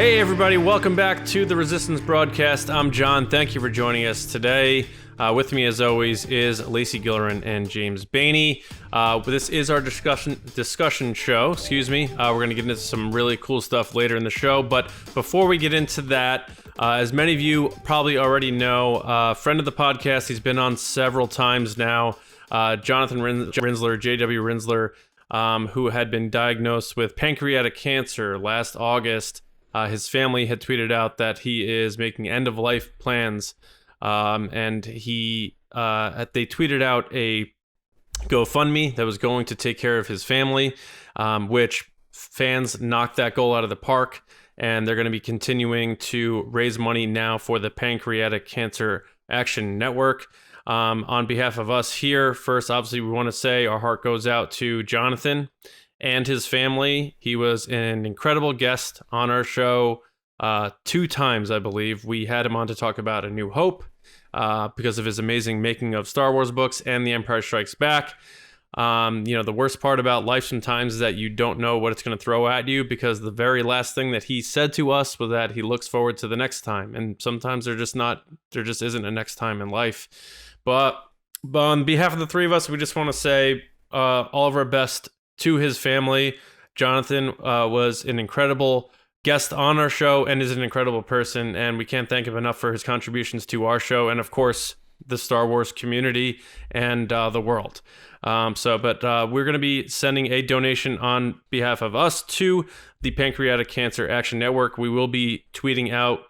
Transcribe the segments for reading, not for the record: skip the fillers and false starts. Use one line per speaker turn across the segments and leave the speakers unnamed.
Hey everybody, welcome back to the Resistance Broadcast. I'm John. Thank you for joining us today. With me, as always, is Lacey Gilleran and James Baney. This is our discussion show. We're going to get into some really cool stuff later in the show. But before we get into that, as many of you probably already know, friend of the podcast, he's been on several times now, Jonathan Rinzler, J.W. Rinzler, who had been diagnosed with pancreatic cancer last August. His family had tweeted out that he is making end-of-life plans, and they tweeted out a GoFundMe that was going to take care of his family, which fans knocked that goal out of the park, and they're going to be continuing to raise money now for the Pancreatic Cancer Action Network. On behalf of us here, first, obviously, we want to say our heart goes out to Jonathan and his family. He was an incredible guest on our show 2 times, I believe. We had him on to talk about A New Hope because of his amazing making of Star Wars books and The Empire Strikes Back. The worst part about life sometimes is that you don't know what it's going to throw at you, because the very last thing that he said to us was that he looks forward to the next time. And sometimes there just isn't a next time in life. But on behalf of the three of us, we just want to say all of our best to his family. Jonathan was an incredible guest on our show and is an incredible person, and we can't thank him enough for his contributions to our show and, of course, the Star Wars community and the world. But we're going to be sending a donation on behalf of us to the Pancreatic Cancer Action Network. We will be tweeting out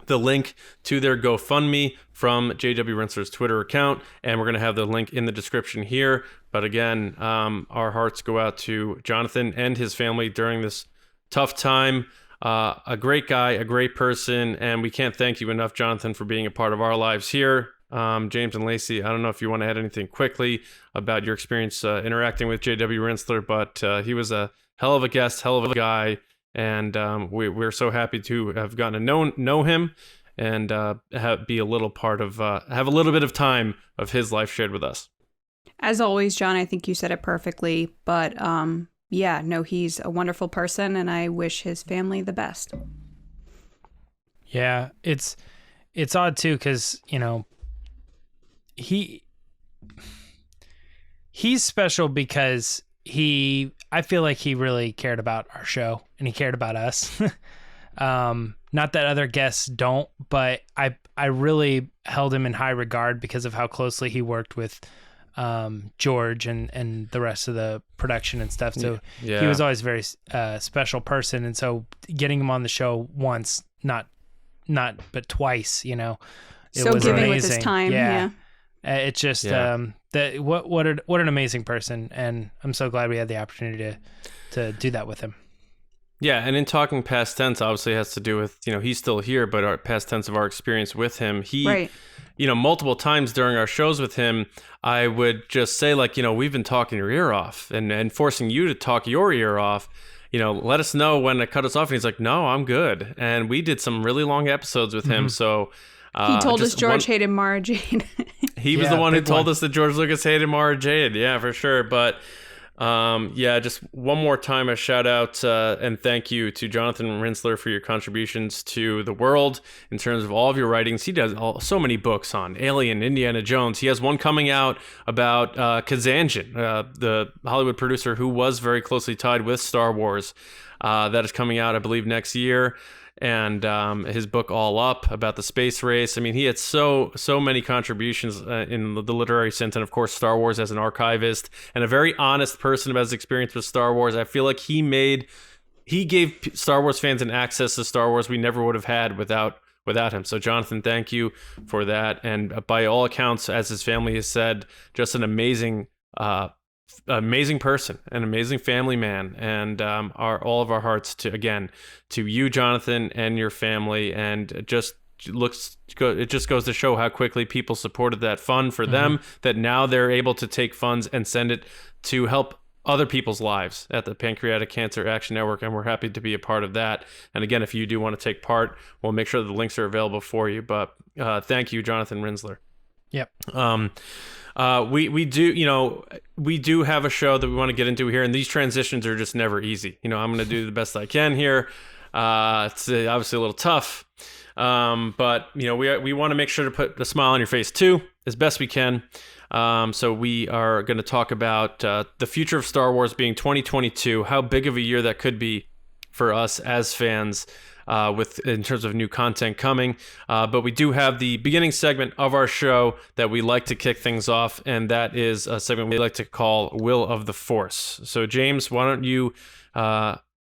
the link to their GoFundMe from J.W. Rinzler's Twitter account, and we're going to have the link in the description here. But again, our hearts go out to Jonathan and his family during this tough time. A great guy, a great person, and we can't thank you enough, Jonathan, for being a part of our lives here. James and Lacey, I don't know if you want to add anything quickly about your experience interacting with J.W. Rinzler, but he was a hell of a guest, hell of a guy, and we're so happy to have gotten to know him and be a little part of, have a little bit of time of his life shared with us.
As always, John, I think you said it perfectly, but he's a wonderful person, and I wish his family the best.
Yeah, it's odd too, because he's special because I feel like he really cared about our show and he cared about us. Not that other guests don't, but I really held him in high regard because of how closely he worked with George and the rest of the production and stuff. So
yeah.
He was always a very special person. And so getting him on the show once, not but twice, it
so
was
giving
amazing.
With his time. Yeah.
It's just what an amazing person, and I'm so glad we had the opportunity to do that with him.
Yeah, and in talking past tense, obviously it has to do with, he's still here, but our past tense of our experience with him. He,
right.
Multiple times during our shows with him, I would just say, we've been talking your ear off and forcing you to talk your ear off. Let us know when to cut us off. And he's like, no, I'm good. And we did some really long episodes with him, so...
he told us George hated Mara Jade.
He was the one who told us that George Lucas hated Mara Jade. Yeah, for sure. But just one more time, a shout out and thank you to Jonathan Rinzler for your contributions to the world in terms of all of your writings. He does so many books on Alien, Indiana Jones. He has one coming out about Kazanjian, the Hollywood producer who was very closely tied with Star Wars. That is coming out, I believe, next year. And his book All Up about the space race. I mean, he had so many contributions in the literary sense, and of course Star Wars as an archivist and a very honest person about his experience with Star Wars. I feel like he gave Star Wars fans an access to Star Wars we never would have had without him. So Jonathan, thank you for that. And by all accounts, as his family has said, just an amazing person, an amazing family man, and all of our hearts to you, Jonathan, and your family. And it just goes to show how quickly people supported that fund for them, that now they're able to take funds and send it to help other people's lives at the Pancreatic Cancer Action Network, and we're happy to be a part of that. And again, if you do want to take part, we'll make sure that the links are available for you. But thank you, Jonathan Rinzler.
Yep.
We do have a show that we want to get into here, and these transitions are just never easy. I'm going to do the best I can here. It's obviously a little tough, but we want to make sure to put the smile on your face too, as best we can. So we are going to talk about the future of Star Wars being 2022, how big of a year that could be for us as fans, in terms of new content coming. But we do have the beginning segment of our show that we like to kick things off, and that is a segment we like to call Will of the Force. So James, why don't you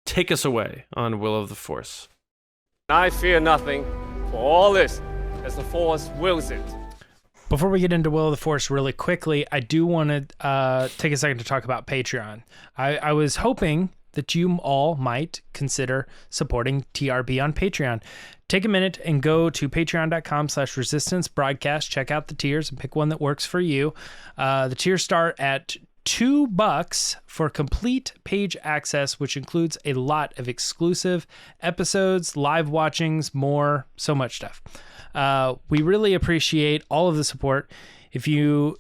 take us away on Will of the Force?
I fear nothing, for all this, as the Force wills it.
Before we get into Will of the Force really quickly, I do want to take a second to talk about Patreon. I was hoping that you all might consider supporting TRB on Patreon. Take a minute and go to patreon.com/resistance broadcast. Check out the tiers and pick one that works for you. The tiers start at $2 for complete page access, which includes a lot of exclusive episodes, live watchings, more, so much stuff. We really appreciate all of the support. If you,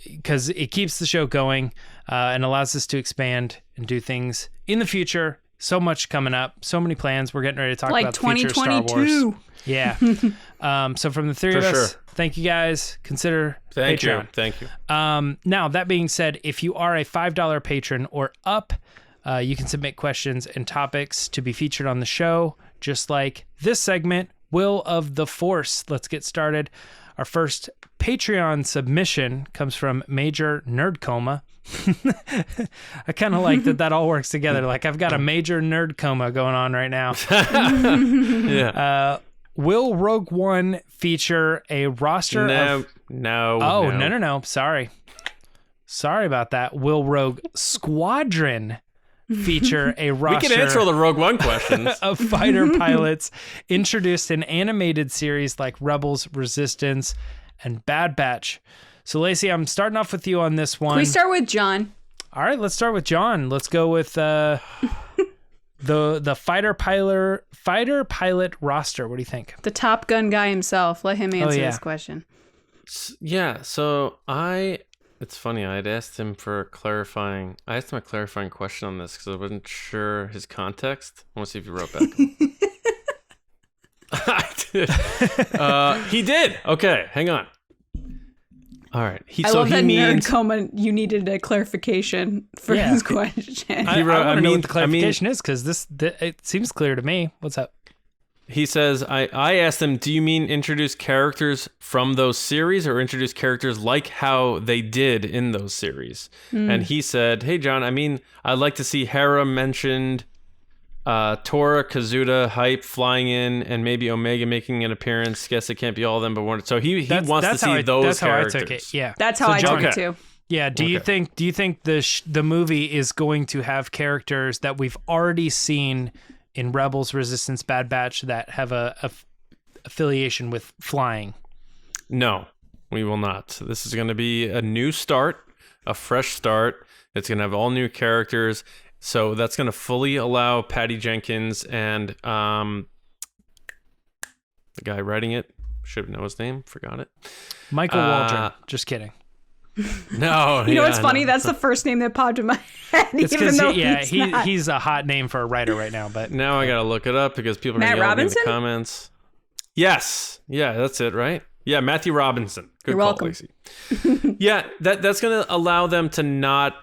because it keeps the show going and allows us to expand and do things in the future. So much coming up, so many plans. We're getting ready to talk about the future of Star Wars. Yeah. So from the three of us, thank you guys. Consider Patreon.
Thank you.
Now, that being said, if you are a $5 patron or up, you can submit questions and topics to be featured on the show, just like this segment, Will of the Force. Let's get started. Our first Patreon submission comes from Major Nerd Coma. I kind of like that all works together. Like, I've got a major nerd coma going on right now.
Yeah.
Will Rogue One feature a roster of... No. Sorry about that. Will Rogue Squadron feature a roster...
We can answer all the Rogue One questions.
...of fighter pilots introduced in animated series like Rebels, Resistance, and Bad Batch. So, Lacey, I'm starting off with you on this one.
Can we start with John?
All right, let's start with John. Let's go with the fighter pilot roster. What do you think?
The Top Gun guy himself. Let him answer this question.
Yeah, so it's funny, I'd asked him a clarifying question on this because I wasn't sure his context. I want to see if he wrote back. I did. He did. Okay, hang on. All right.
I love that nerd coma. You needed a clarification for his question.
I want to know what the clarification is, because it seems clear to me. What's up?
He says, I asked him, do you mean introduce characters from those series or introduce characters like how they did in those series? And he said, hey, John, I'd like to see Hera mentioned, Tora, Kazuda, Hype flying in, and maybe Omega making an appearance. Guess it can't be all of them, but one. So he wants to see those characters.
That's how I took it. Yeah,
that's how I took it too.
Yeah. Do you think the movie is going to have characters that we've already seen in Rebels, Resistance, Bad Batch that have a affiliation with flying?
No, we will not. This is going to be a new start, a fresh start. It's going to have all new characters. So that's going to fully allow Patty Jenkins and the guy writing it, should know his name, forgot it.
Michael Waldron. Just kidding.
No.
You know what's funny? That's the first name that popped in my head.
It's because he's a hot name for a writer right now. But
now I got to look it up because people are going to yell at me in the comments. Yes. Yeah, that's it, right? Yeah, Matthew Robinson. Good
You're
call,
welcome.
Lacey. Yeah, that's going to allow them to not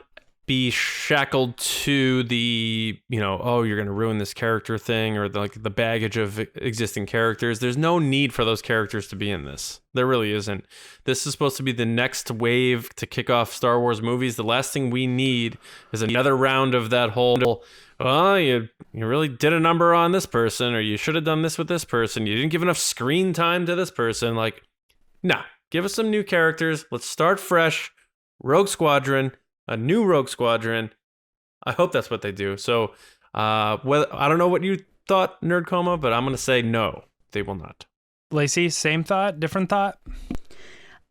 be shackled to the, oh, you're going to ruin this character thing, or the baggage of existing characters. There's no need for those characters to be in this. There really isn't. This is supposed to be the next wave to kick off Star Wars movies. The last thing we need is another round of that whole, well, you really did a number on this person, or you should have done this with this person. You didn't give enough screen time to this person. Nah, give us some new characters. Let's start fresh. Rogue Squadron. A new Rogue Squadron. I hope that's what they do. So, I don't know what you thought, Nerd Coma, but I'm going to say no, they will not.
Lacey, same thought, different thought?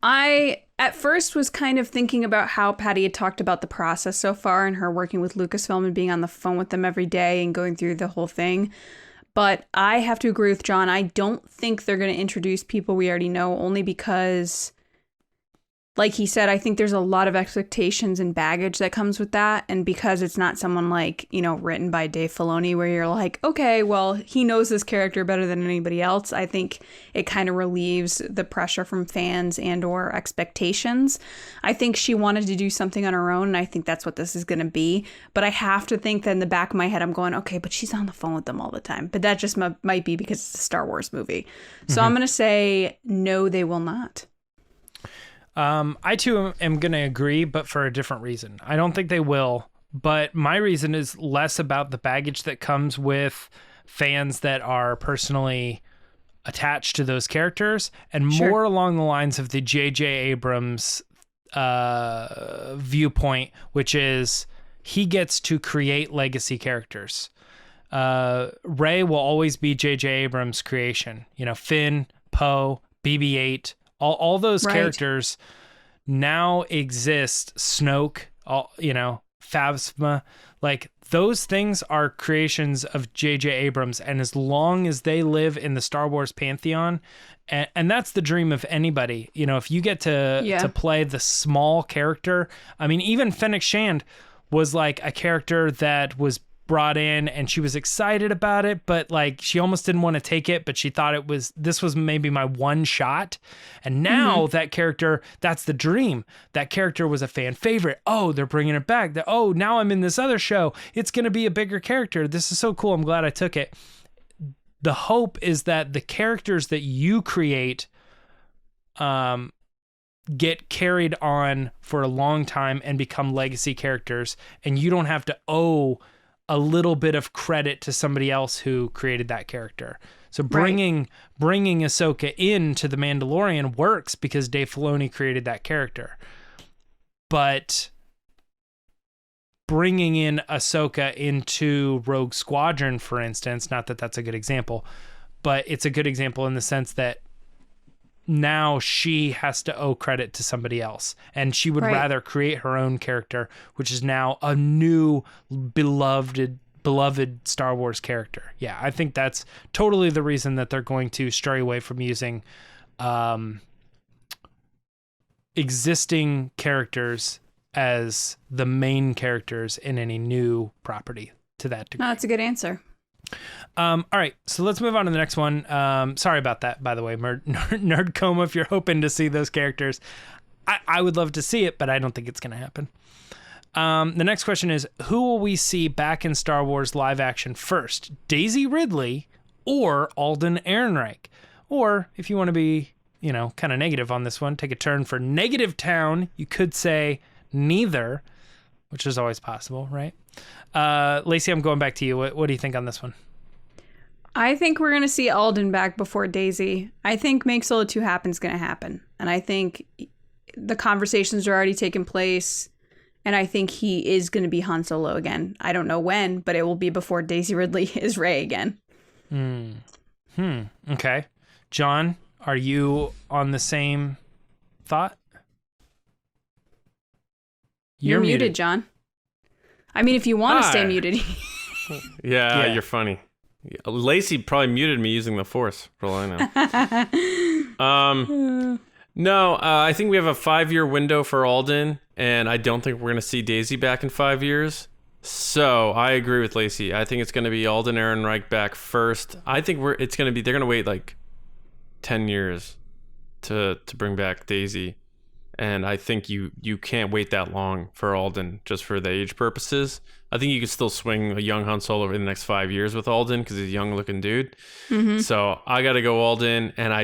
I, at first, was kind of thinking about how Patty had talked about the process so far and her working with Lucasfilm and being on the phone with them every day and going through the whole thing. But I have to agree with John. I don't think they're going to introduce people we already know, only because like he said, I think there's a lot of expectations and baggage that comes with that. And because it's not someone like, written by Dave Filoni, where you're like, okay, well, he knows this character better than anybody else. I think it kind of relieves the pressure from fans and or expectations. I think she wanted to do something on her own, and I think that's what this is going to be. But I have to think that in the back of my head, I'm going, okay, but she's on the phone with them all the time. But that just might be because it's a Star Wars movie. So I'm going to say, no, they will not.
I too am going to agree, but for a different reason. I don't think they will, but my reason is less about the baggage that comes with fans that are personally attached to those characters, and more along the lines of the J.J. Abrams viewpoint, which is he gets to create legacy characters. Rey will always be J.J. Abrams' creation. Finn, Poe, BB-8, all those characters now exist. Snoke, Phasma, like those things are creations of J.J. Abrams, and as long as they live in the Star Wars pantheon, and that's the dream of anybody. If you get to play the small character, I mean, even Fennec Shand was like a character that was brought in and she was excited about it, but like she almost didn't want to take it, but she thought this was maybe my one shot. And now that character, that's the dream. That character was a fan favorite. Oh, they're bringing it back. Oh, now I'm in this other show. It's going to be a bigger character. This is so cool. I'm glad I took it. The hope is that the characters that you create get carried on for a long time and become legacy characters, and you don't have to owe a little bit of credit to somebody else who created that character. So bringing Ahsoka into The Mandalorian works because Dave Filoni created that character. But bringing in Ahsoka into Rogue Squadron, for instance, not that that's a good example, but it's a good example in the sense that now she has to owe credit to somebody else, and she would rather create her own character, which is now a new beloved Star Wars character. Yeah, I think that's totally the reason that they're going to stray away from using existing characters as the main characters in any new property to that degree.
No, that's a good answer.
All right, so let's move on to the next one. Sorry about that, by the way, Nerd Coma, if you're hoping to see those characters. I would love to see it, but I don't think it's going to happen. The next question is, who will we see back in Star Wars live action first? Daisy Ridley or Alden Ehrenreich? Or, if you want to be, kind of negative on this one, take a turn for Negative Town, you could say neither, which is always possible, right? Lacey, I'm going back to you. What do you think on this one?
I think we're going to see Alden back before Daisy. I think Make Solo 2 Happen's going to happen. And I think the conversations are already taking place. And I think he is going to be Han Solo again. I don't know when, but it will be before Daisy Ridley is Rey again.
Okay. John, are you on the same thought?
You're muted, John. I mean, if you want to stay muted.
Yeah, you're funny. Lacey probably muted me using the Force, for all I know. No, I think we have a 5-year window for Alden, and I don't think we're going to see Daisy back in 5 years. So I agree with Lacey. I think it's going to be Alden Ehrenreich back first. I think they're going to wait like 10 years to bring back Daisy. And I think you can't wait that long for Alden just for the age purposes. I think you could still swing a young Han Solo over the next 5 years with Alden because he's a young looking dude. So I got to go Alden. And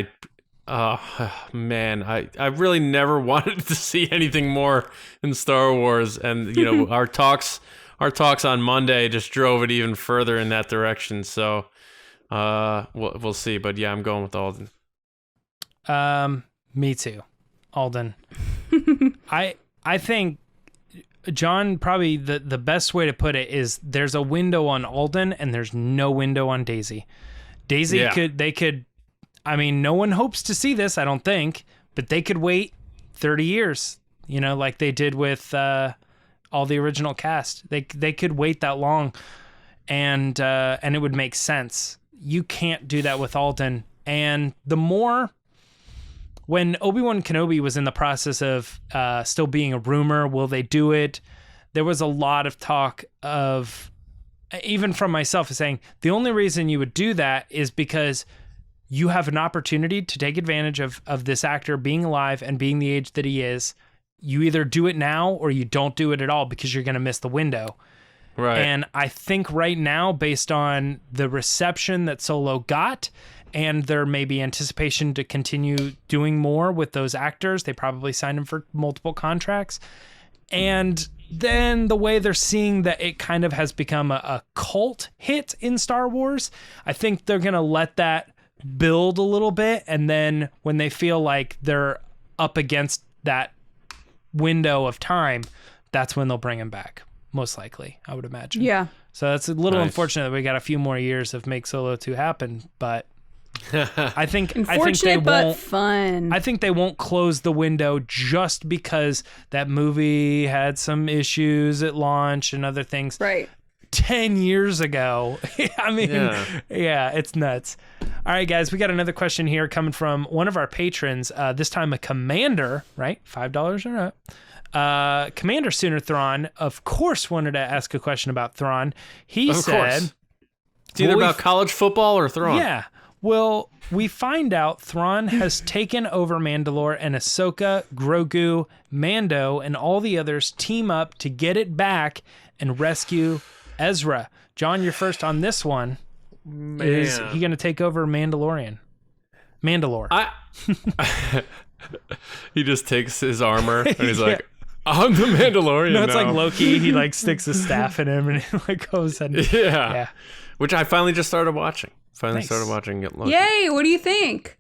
I really never wanted to see anything more in Star Wars. And, our talks on Monday just drove it even further in that direction. So we'll see. But yeah, I'm going with Alden.
Me too. Alden. I think, John, probably the best way to put it is there's a window on Alden and there's no window on Daisy. Daisy could, I mean, no one hopes to see this, I don't think, but they could wait 30 years, like they did with all the original cast. They could wait that long and it would make sense. You can't do that with Alden. And the more when Obi-Wan Kenobi was in the process of still being a rumor, will they do it? There was a lot of talk of, even from myself, saying the only reason you would do that is because you have an opportunity to take advantage of this actor being alive and being the age that he is. You either do it now or you don't do it at all because you're going to miss the window.
Right.
And I think right now, based on the reception that Solo got, and there may be anticipation to continue doing more with those actors, they probably signed them for multiple contracts. And then the way they're seeing that it kind of has become a cult hit in Star Wars, I think they're going to let that build a little bit. And then when they feel like they're up against that window of time, that's when they'll bring him back. Most likely, I would imagine.
Yeah.
So that's a little unfortunate that we got a few more years of Make Solo 2 happen, but I think
Unfortunate, but
won't,
fun.
I think they won't close the window just because that movie had some issues at launch and other things.
Right.
10 years ago. I mean, yeah, it's nuts. All right, guys, we got another question here coming from one of our patrons, this time a commander, right? $5 or up. Commander Sooner Thrawn, of course, wanted to ask a question about Thrawn. He said,
it's either about college football or Thrawn.
Yeah. Well, we find out Thrawn has taken over Mandalore, and Ahsoka, Grogu, Mando, and all the others team up to get it back and rescue Ezra. John, you're first on this one.
Man.
Is he going to take over Mandalore?
He just takes his armor and he's like, I'm the Mandalorian.
No, it's
now.
like Loki. He like sticks a staff in him and he like goes and
yeah. Which I finally just started watching.
Nice.
Started watching Loki.
Yay! What do you think?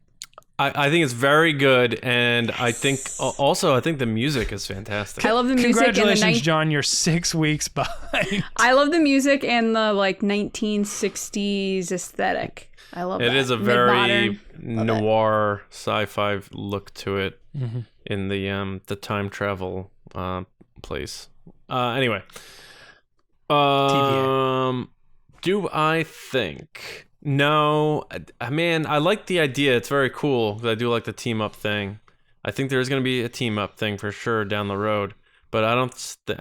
I think it's very good, and I think the music is fantastic.
I love the music.
Congratulations, John. You're 6 weeks behind.
I love the music and the like 1960s aesthetic. I love it.
It is a very noir sci-fi look to it in the time travel place. Anyway,
TVA.
do I think? No, man, I like the idea. It's very cool. I do like the team up thing. I think there's going to be a team up thing for sure down the road. But I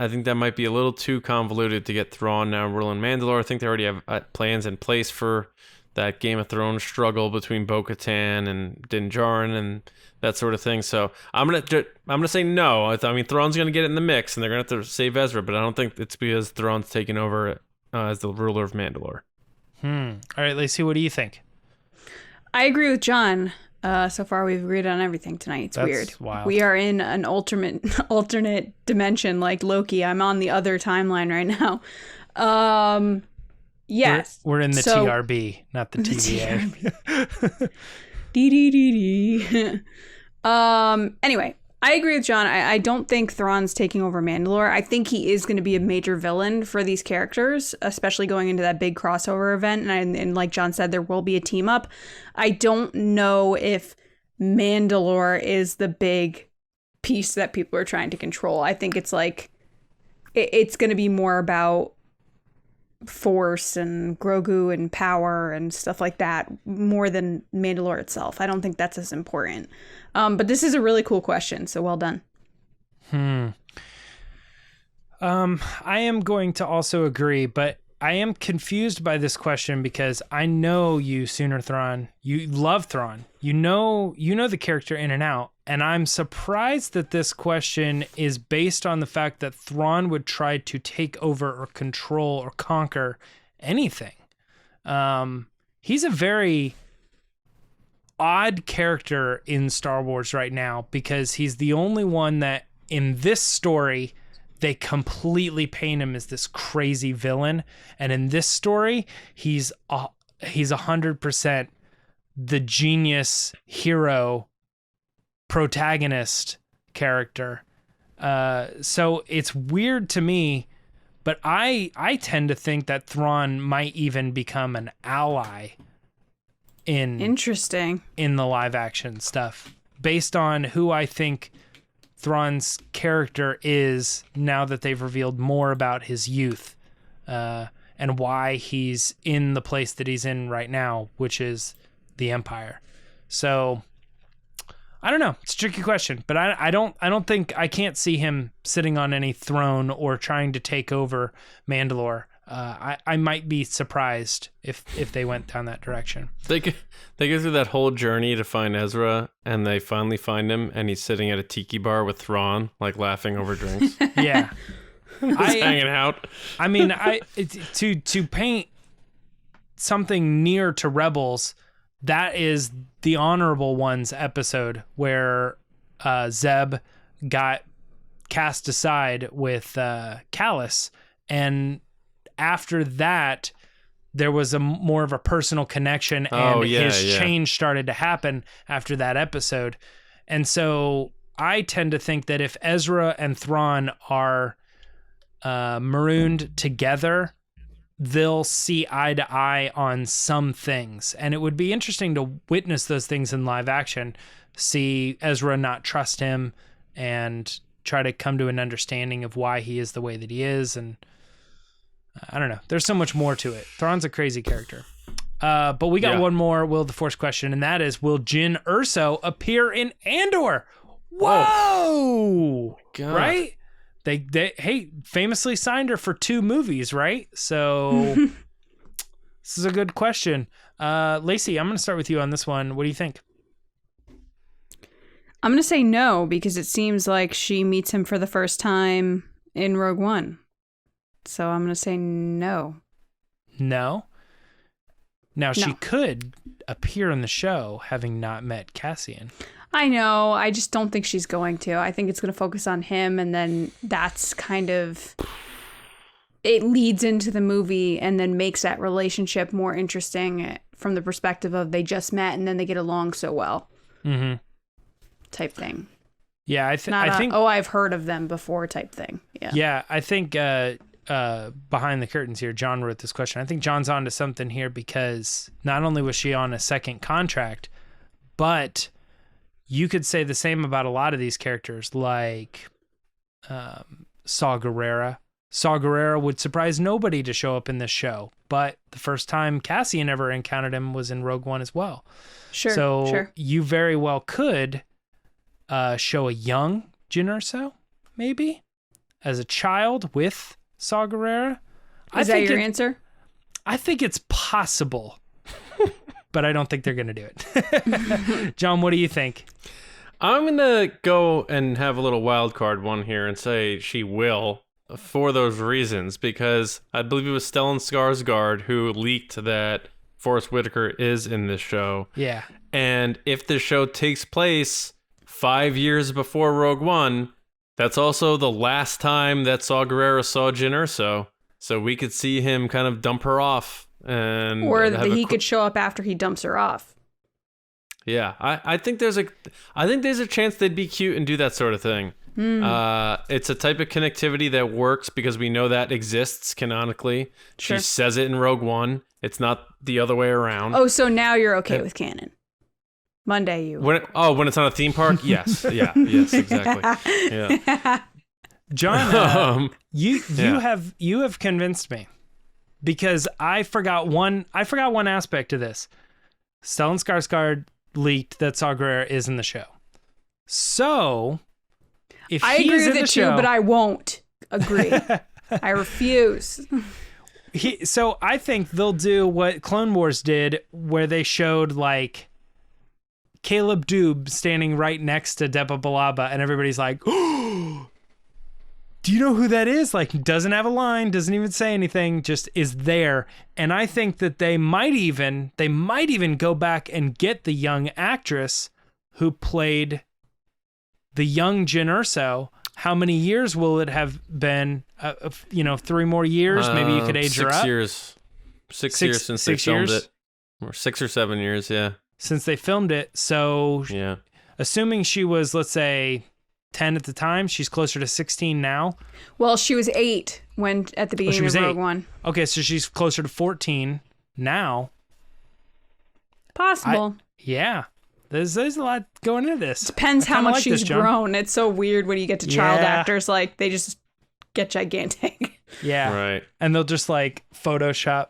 think that might be a little too convoluted to get Thrawn now ruling Mandalore. I think they already have plans in place for that Game of Thrones struggle between Bo-Katan and Din Djarin and that sort of thing. So I'm gonna say no. I mean, Thrawn's gonna get it in the mix, and they're gonna have to save Ezra. But I don't think it's because Thrawn's taking over as the ruler of Mandalore.
All right, Lacey, what do you think?
I agree with John. So far, we've agreed on everything tonight. That's weird.
Wild.
We are in an alternate dimension like Loki. I'm on the other timeline right now. Yes.
We're in the TRB, not the TVA.
Anyway, I agree with John. I don't think Thrawn's taking over Mandalore. I think he is going to be a major villain for these characters, especially going into that big crossover event. And like John said, there will be a team up. I don't know if Mandalore is the big piece that people are trying to control. I think it's like, it's going to be more about Force and Grogu and power and stuff like that more than Mandalore itself. I don't think that's as important. But this is a really cool question, so well done.
I am going to also agree, but I am confused by this question because I know you, Sooner Thrawn. You love Thrawn. You know the character in and out, and I'm surprised that this question is based on the fact that Thrawn would try to take over or control or conquer anything. He's a very odd character in Star Wars right now because he's the only one that in this story they completely paint him as this crazy villain, and in this story he's 100% the genius hero protagonist character. So it's weird to me, but I tend to think that Thrawn might even become an ally
Interesting
in the live action stuff based on who I think Thrawn's character is now that they've revealed more about his youth and why he's in the place that he's in right now, which is the Empire. So I don't know. It's a tricky question, but I don't think I can't see him sitting on any throne or trying to take over Mandalore. I might be surprised if they went down that direction.
They go through that whole journey to find Ezra, and they finally find him, and he's sitting at a tiki bar with Thrawn, like laughing over drinks.
Yeah.
Just hanging out.
I mean, to paint something near to Rebels, that is the Honorable Ones episode where Zeb got cast aside with Callus, and after that there was a more of a personal connection, and his change started to happen after that episode. And so I tend to think that if Ezra and Thrawn are marooned together, they'll see eye to eye on some things, and it would be interesting to witness those things in live action, see Ezra not trust him and try to come to an understanding of why he is the way that he is. And I don't know, there's so much more to it. Thrawn's a crazy character. But we got one more Will of the Force question, and that is, will Jyn Erso appear in Andor? Whoa!
God.
Right? They famously signed her for 2 movies, right? So this is a good question. Lacey, I'm going to start with you on this one. What do you think?
I'm going to say no, because it seems like she meets him for the first time in Rogue One. So I'm going to say no.
No? Now, she could appear in the show having not met Cassian.
I know. I just don't think she's going to. I think it's going to focus on him, and then that's kind of... It leads into the movie and then makes that relationship more interesting from the perspective of they just met and then they get along so well.
Mm-hmm.
Type thing.
Yeah, I think...
Oh, I've heard of them before type thing. Yeah.
Yeah, I think behind the curtains here, John wrote this question. I think John's onto something here, because not only was she on a second contract, but... You could say the same about a lot of these characters, like Saw Gerrera. Saw Gerrera would surprise nobody to show up in this show, but the first time Cassian ever encountered him was in Rogue One as well.
Sure.
You very well could show a young Jyn Erso, maybe, as a child with Saw Gerrera.
Is that your answer?
I think it's possible. But I don't think they're going to do it. John, what do you think?
I'm going to go and have a little wild card one here and say she will, for those reasons, because I believe it was Stellan Skarsgård who leaked that Forrest Whitaker is in this show.
Yeah.
And if the show takes place 5 years before Rogue One, that's also the last time that Saw Gerrera saw Jyn Erso. So we could see him kind of dump her off.
Or that he could show up after he dumps her off.
Yeah, I think there's a chance they'd be cute and do that sort of thing. It's a type of connectivity that works because we know that exists canonically.
Sure.
She says it in Rogue One. It's not the other way around.
Oh, so now you're okay with canon. Monday, you.
When it's on a theme park, yes, yes, exactly. Yeah.
John, you have convinced me. Because I forgot one aspect of this. Stellan Skarsgård leaked that Saw Gerrera is in the show. So, if
I
he
agree
is
with
in
it
the
too,
show,
but I won't agree. I refuse.
So I think they'll do what Clone Wars did, where they showed like Caleb Doob standing right next to Depa Billaba, and everybody's like, "Oh, do you know who that is?" Like, doesn't have a line, doesn't even say anything, just is there. And I think that they might even go back and get the young actress who played the young Jyn Erso. How many years will it have been? 3 more years. Maybe you could age her up.
6 years. 6 years since they filmed it. Or 6 or 7 years, yeah.
Since they filmed it. So,
yeah.
Assuming she was, let's say, 10 at the time, she's closer to 16 now.
Well, she was 8 at the beginning of Rogue One.
Okay, so she's closer to 14 now.
Possible.
Yeah. There's a lot going into this.
Depends how much she's grown. It's so weird when you get to child actors, like they just get gigantic.
Yeah.
Right.
And they'll just like Photoshop.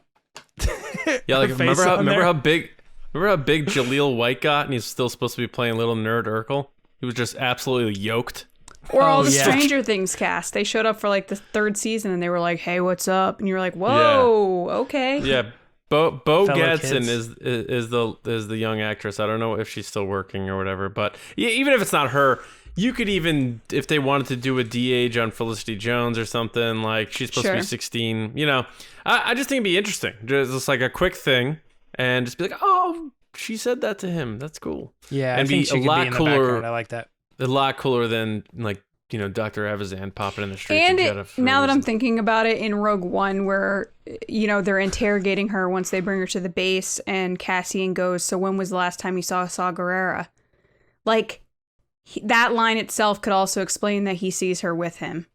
Yeah, like remember how big Remember how big Jaleel White got, and he's still supposed to be playing little nerd Urkel? He was just absolutely yoked.
Or all the
yeah.
Stranger Things cast. They showed up for like the 3rd season, and they were like, "Hey, what's up?" And you're like, "Whoa, okay."
Yeah, Bo Gadsden
kids.
is the young actress. I don't know if she's still working or whatever, but yeah, even if it's not her, you could even, if they wanted to do a de-age on Felicity Jones or something, like she's supposed to be 16. You know, I just think it'd be interesting, just like a quick thing, and just be like, "Oh, she said that to him. That's cool."
Yeah,
and
I think
be
she
a
could
lot
be in the
cooler.
background. I like that.
A lot cooler than like, you know, Dr. Evazan popping in the street.
And
to Jeddah for
now
no
that I'm
reason.
thinking about it, in Rogue One, where, you know, they're interrogating her once they bring her to the base, and Cassian goes, "So when was the last time you saw Saw Gerrera?" Like, that line itself could also explain that he sees her with him.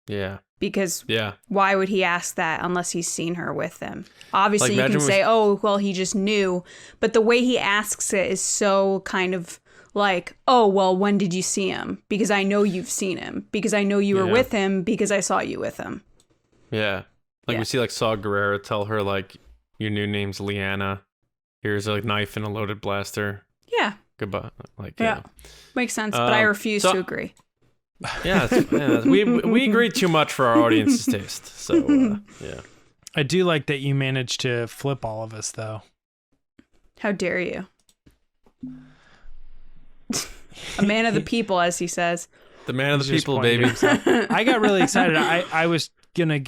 Yeah.
Because
Yeah.
why would he ask that unless he's seen her with them? Obviously,
Like,
you can
imagine
say, "Oh, well, he just knew." But the way he asks it is so kind of like, "Oh, well, when did you see him? Because I know you've seen him. Because I know you were
Yeah.
with him because I saw you with him."
Yeah. Like
Yeah.
we see like Saw Gerrera tell her like, "Your new name's Leanna. Here's a knife and a loaded blaster.
Yeah,
Goodbye." Like,
yeah.
you
Makes sense, but I refuse to agree.
know. We agree too much for our audience's taste. So yeah.
I do like that you managed to flip all of us, though.
How dare you? A man of the people, as he says.
The man of the
Just
people,
pointing
baby.
to himself. I got really excited. I was gonna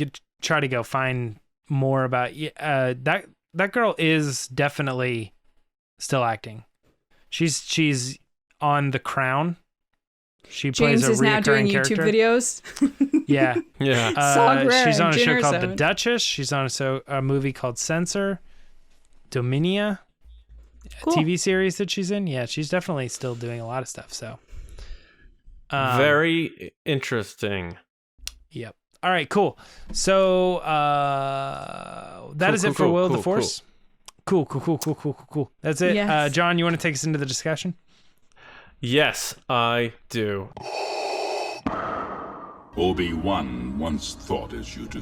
try to go find more about that girl is definitely still acting. She's on The Crown. She plays
James
a
is now doing
reoccurring character.
YouTube videos.
Yeah.
Yeah.
Saw Gerrera
She's on a
and
show
Jyn
called
Erso.
The Duchess. She's on a movie called Censor. Dominia.
Cool.
TV series that she's in. Yeah, she's definitely still doing a lot of stuff. So,
Very interesting.
Yep. All right. Cool. So that is it for Will of the Force. Cool. That's it.
Yes.
John, you want to take us into the discussion?
Yes, I do.
Obi-Wan once thought as you do.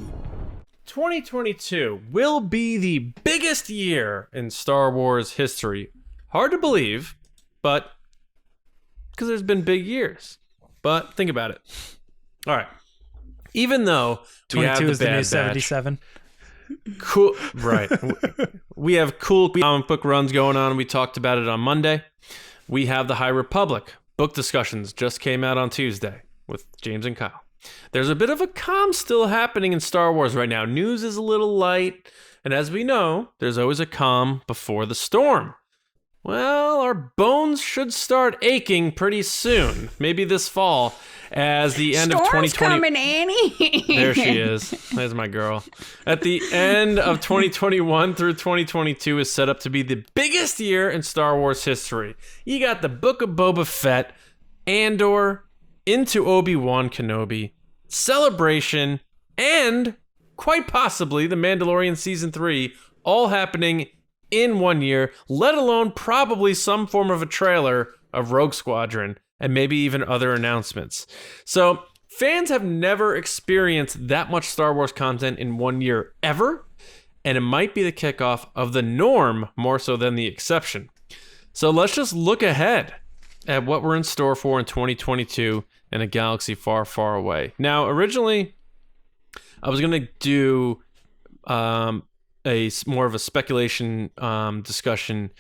2022 will be the biggest year in Star Wars history. Hard to believe, but because there's been big years. But think about it. All right. Even though we have
22
the
is the
Bad
new
Batch,
77.
cool, right? We have cool comic book runs going on. We talked about it on Monday. We have the High Republic book discussions just came out on Tuesday with James and Kyle. There's a bit of a calm still happening in Star Wars right now. News is a little light, and as we know, there's always a calm before the storm. Well, our bones should start aching pretty soon, maybe this fall, as the end
Storm's
of 2020.
coming, Annie.
There she is. There's my girl. At the end of 2021 through 2022 is set up to be the biggest year in Star Wars history. You got the Book of Boba Fett, Andor, into Obi-Wan Kenobi, Celebration, and quite possibly the Mandalorian Season 3, all happening in 1 year, let alone probably some form of a trailer of Rogue Squadron, and maybe even other announcements. So fans have never experienced that much Star Wars content in 1 year ever, and it might be the kickoff of the norm more so than the exception. So let's just look ahead at what we're in store for in 2022 in a galaxy far, far away. Now, originally, I was going to do more of a speculation discussion,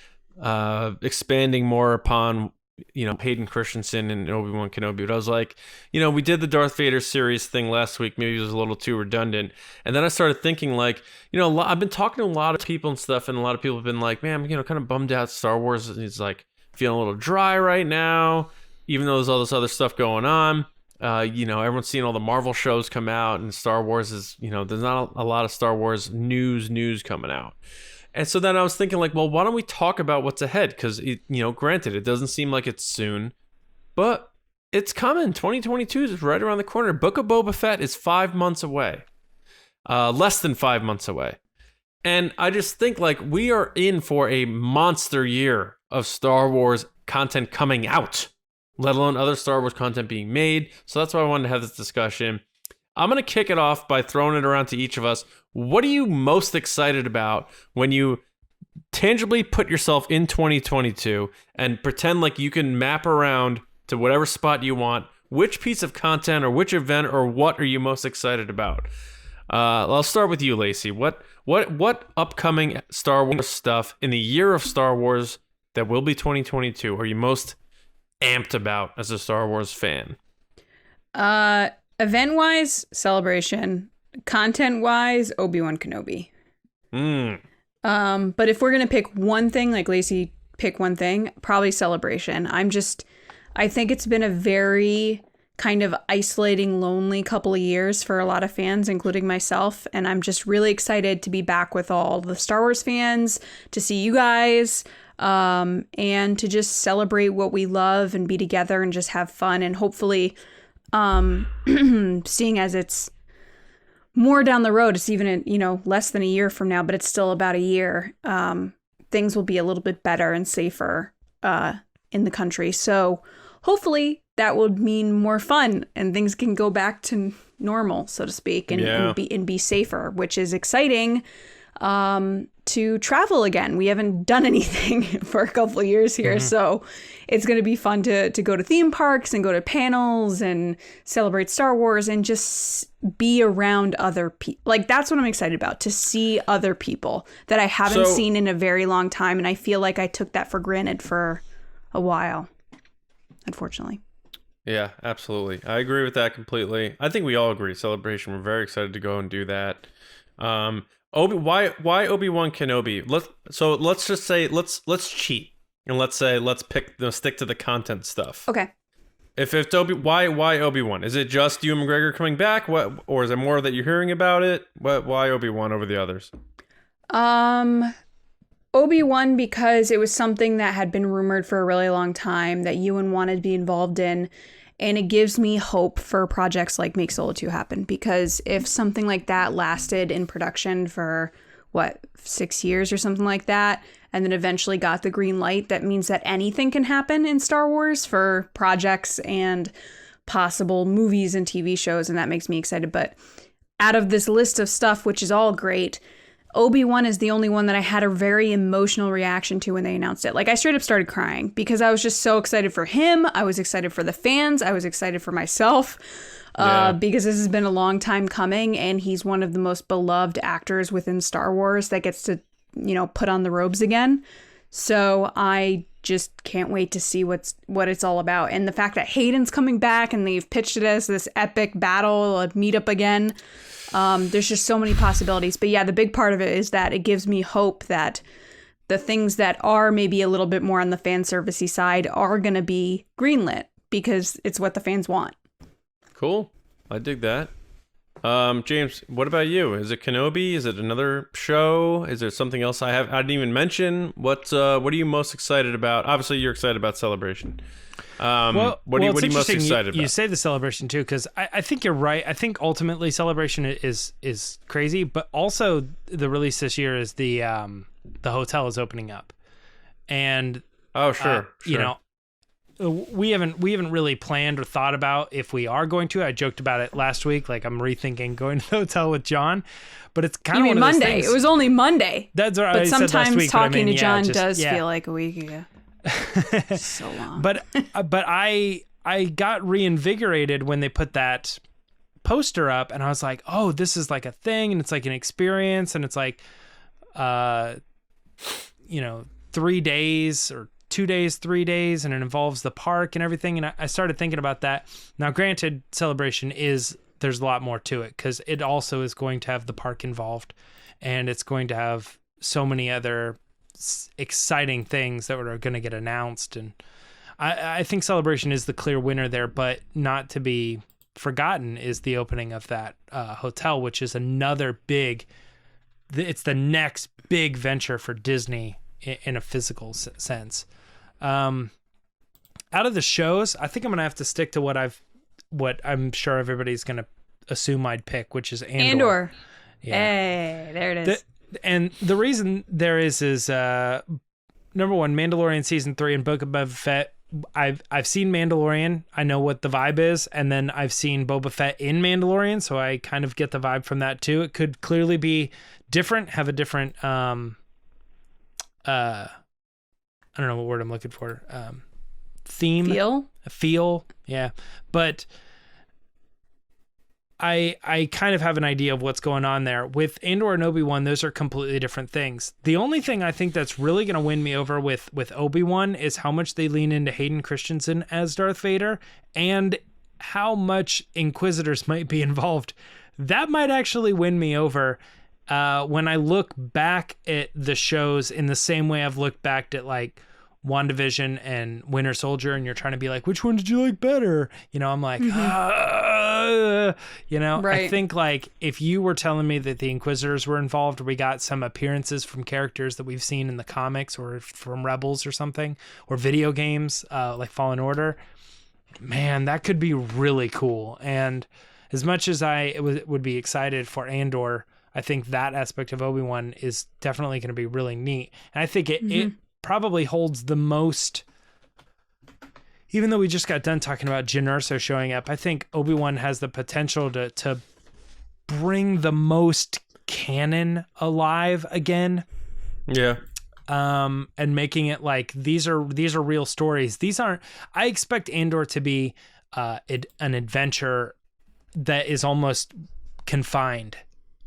expanding more upon, Hayden Christensen and Obi-Wan Kenobi. But I was like, we did the Darth Vader series thing last week. Maybe it was a little too redundant. And then I started thinking like, I've been talking to a lot of people and stuff, and a lot of people have been like, man, I'm, kind of bummed out Star Wars is like feeling a little dry right now, even though there's all this other stuff going on. Everyone's seeing all the Marvel shows come out, and Star Wars is, there's not a lot of Star Wars news coming out. And so then I was thinking like, well, why don't we talk about what's ahead? Because, granted, it doesn't seem like it's soon, but it's coming. 2022 is right around the corner. Book of Boba Fett is 5 months away, less than 5 months away. And I just think like we are in for a monster year of Star Wars content coming out, let alone other Star Wars content being made. So that's why I wanted to have this discussion. I'm going to kick it off by throwing it around to each of us. What are you most excited about when you tangibly put yourself in 2022 and pretend like you can map around to whatever spot you want, which piece of content or which event or what are you most excited about? I'll start with you, Lacey. What upcoming Star Wars stuff in the year of Star Wars that will be 2022 are you most amped about as a Star Wars fan?
Event-wise, Celebration. Content-wise, Obi-Wan Kenobi. But if we're going to pick one thing, like Lacey, pick one thing, probably Celebration. I think it's been a very kind of isolating, lonely couple of years for a lot of fans, including myself. And I'm just really excited to be back with all the Star Wars fans, to see you guys, and to just celebrate what we love and be together and just have fun. And hopefully, seeing as it's more down the road, it's even, less than a year from now, but it's still about a year, things will be a little bit better and safer in the country. So hopefully that would mean more fun and things can go back to normal, so to speak, and be safer, which is exciting to travel again. We haven't done anything for a couple of years here, so it's going to be fun to go to theme parks and go to panels and celebrate Star Wars and just be around other people. Like, that's what I'm excited about, to see other people that I haven't seen in a very long time, and I feel like I took that for granted for a while, unfortunately.
Yeah, absolutely. I agree with that completely. I think we all agree. Celebration. We're very excited to go and do that. Why Obi-Wan Kenobi? Let's just say let's cheat and let's stick to the content stuff.
Okay.
If it's why Obi-Wan? Is it just Ewan McGregor coming back? Or is there more that you're hearing about it? Why Obi-Wan over the others?
Obi-Wan, because it was something that had been rumored for a really long time that Ewan wanted to be involved in, and it gives me hope for projects like Make Solo 2 happen, because if something like that lasted in production for 6 years or something like that, and then eventually got the green light, that means that anything can happen in Star Wars for projects and possible movies and TV shows, and that makes me excited. But out of this list of stuff, which is all great, Obi-Wan is the only one that I had a very emotional reaction to when they announced it. Like, I straight up started crying because I was just so excited for him. I was excited for the fans. I was excited for myself because this has been a long time coming, and he's one of the most beloved actors within Star Wars that gets to, put on the robes again. So I just can't wait to see what it's all about. And the fact that Hayden's coming back and they've pitched it as this epic battle, a meet up again. There's just so many possibilities. But yeah, the big part of it is that it gives me hope that the things that are maybe a little bit more on the fan servicey side are going to be greenlit because it's what the fans want.
Cool. I dig that. James, what about you? Is it Kenobi? Is it another show? Is there something else I didn't even mention? What are you most excited about? Obviously, you're excited about Celebration. What are you most excited about?
You say the Celebration too, because I think you're right. I think ultimately Celebration is crazy, but also the release this year is the hotel is opening up, and
sure.
We haven't really planned or thought about if we are going to. I joked about it last week, like I'm rethinking going to the hotel with John, but it's kind of one of those
Monday.
things.
It was only Monday.
That's right.
But sometimes talking to John does feel like a week ago. So long.
But I got reinvigorated when they put that poster up, and I was like, oh, this is like a thing, and it's like an experience, and it's like 3 days or 2 days, 3 days, and it involves the park and everything. And I started thinking about that. Now, granted, Celebration there's a lot more to it because it also is going to have the park involved, and it's going to have so many other exciting things that are going to get announced. And I think Celebration is the clear winner there, but not to be forgotten is the opening of that hotel, which is another it's the next big venture for Disney in a physical sense. Out of the shows, I think I'm gonna have to stick to what I'm sure everybody's gonna assume I'd pick, which is Andor.
Yeah. Hey, there it is.
And the reason there is number one, Mandalorian season 3 and Book of Boba Fett. I've seen Mandalorian. I know what the vibe is, and then I've seen Boba Fett in Mandalorian, so I kind of get the vibe from that too. It could clearly be different, have a different I don't know what word I'm looking for. Theme. Feel. Yeah. But I kind of have an idea of what's going on there. With Andor and Obi-Wan, those are completely different things. The only thing I think that's really going to win me over with Obi-Wan is how much they lean into Hayden Christensen as Darth Vader and how much Inquisitors might be involved. That might actually win me over when I look back at the shows in the same way I've looked back at like WandaVision and Winter Soldier, and you're trying to be like, which one did you like better? You know, I'm like, you know,
Right.
I think like if you were telling me that the Inquisitors were involved, or we got some appearances from characters that we've seen in the comics or from Rebels or something, or video games like Fallen Order, man, that could be really cool. And as much as I would be excited for Andor, I think that aspect of Obi-Wan is definitely going to be really neat. And I think it probably holds the most, even though we just got done talking about Jyn Erso showing up, I think Obi-Wan has the potential to bring the most canon alive again.
Yeah.
And making it like these are real stories. These aren't. I expect Andor to be an adventure that is almost confined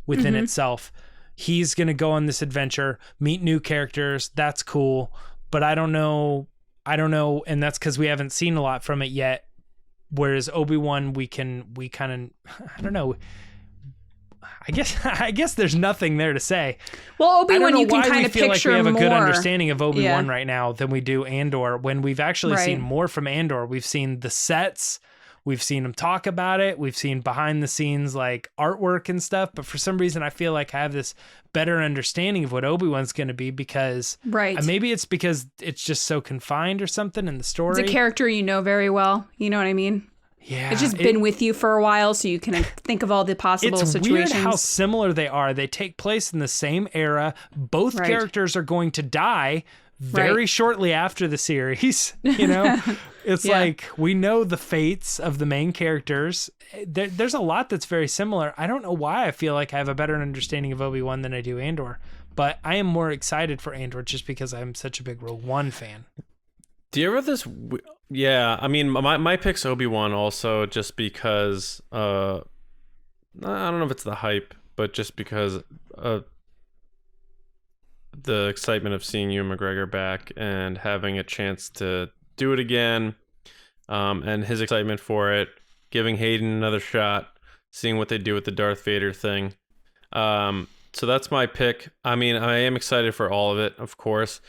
within itself. He's going to go on this adventure, meet new characters. That's cool. But I don't know. And that's because we haven't seen a lot from it yet. Whereas Obi-Wan, we kind of, I don't know. I guess there's nothing there to say.
Well, Obi-Wan, you can kind of
feel
picture
like we have a good
more.
understanding of Obi-Wan right now than we do Andor. When we've actually seen more from Andor, we've seen the sets, we've seen him talk about it, we've seen behind the scenes like artwork and stuff. But for some reason, I feel like I have this better understanding of what Obi-Wan's going to be because maybe it's because it's just so confined or something in the story.
It's a character you know very well. You know what I mean?
Yeah,
it's just been with you for a while, so you can think of all the possible situations.
It's weird how similar they are. They take place in the same era. Both characters are going to die very shortly after the series. You know, it's like we know the fates of the main characters. There's a lot that's very similar. I don't know why I feel like I have a better understanding of Obi-Wan than I do Andor, but I am more excited for Andor just because I'm such a big Rogue One fan.
Do you ever this? Yeah, I mean, my pick's Obi-Wan also, just because I don't know if it's the hype, but just because the excitement of seeing Ewan McGregor back and having a chance to do it again, and his excitement for it, giving Hayden another shot, seeing what they do with the Darth Vader thing. So that's my pick. I mean, I am excited for all of it, of course.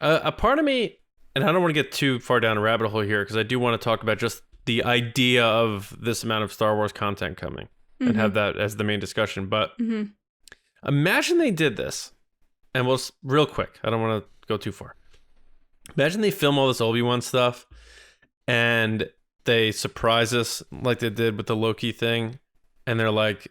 A part of me. And I don't want to get too far down a rabbit hole here because I do want to talk about just the idea of this amount of Star Wars content coming and have that as the main discussion. But imagine they did this, and real quick, I don't want to go too far. Imagine they film all this Obi-Wan stuff and they surprise us like they did with the Loki thing, and they're like,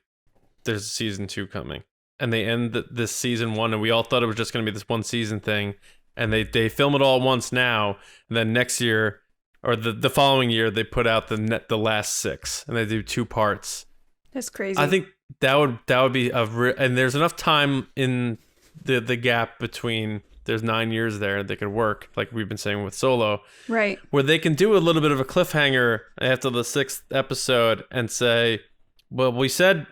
there's season 2 coming. And they end this season 1, and we all thought it was just going to be this one season thing. And they film it all at once now, and then next year or the following year they put out the last 6, and they do 2 parts.
That's crazy.
I think that would be and there's enough time in the gap between. There's 9 years there that could work, like we've been saying with Solo,
right?
Where they can do a little bit of a cliffhanger after the 6th episode and say, "Well, we said,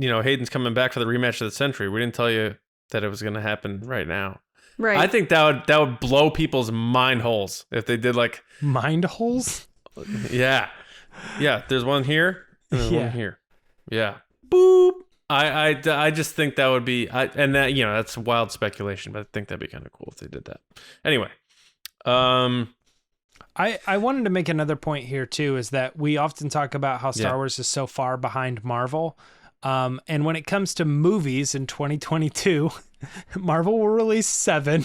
Hayden's coming back for the rematch of the century. We didn't tell you that it was going to happen right now."
Right.
I think that would blow people's mind holes if they did like
mind holes.
Yeah. There's one here and there's one here. Yeah. Boop. I just think that would be and that that's wild speculation, but I think that'd be kind of cool if they did that. Anyway,
I wanted to make another point here too, is that we often talk about how Star Wars is so far behind Marvel. And when it comes to movies in 2022, Marvel will release 7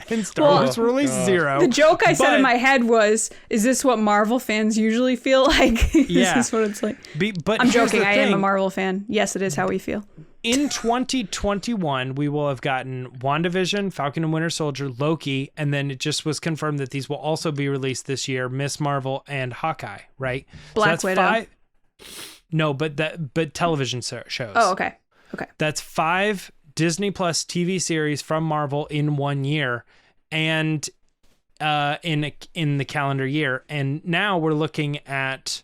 and Star Wars will release 0.
The joke I said in my head was, is this what Marvel fans usually feel like? Is this what it's like?
But
I'm joking. I am a Marvel fan. Yes, it is how we feel.
In 2021, we will have gotten WandaVision, Falcon and Winter Soldier, Loki, and then it just was confirmed that these will also be released this year, Miss Marvel and Hawkeye, right?
Black Widow.
No, but television shows.
Oh, okay.
That's 5 Disney Plus TV series from Marvel in 1 year, and in the calendar year. And now we're looking at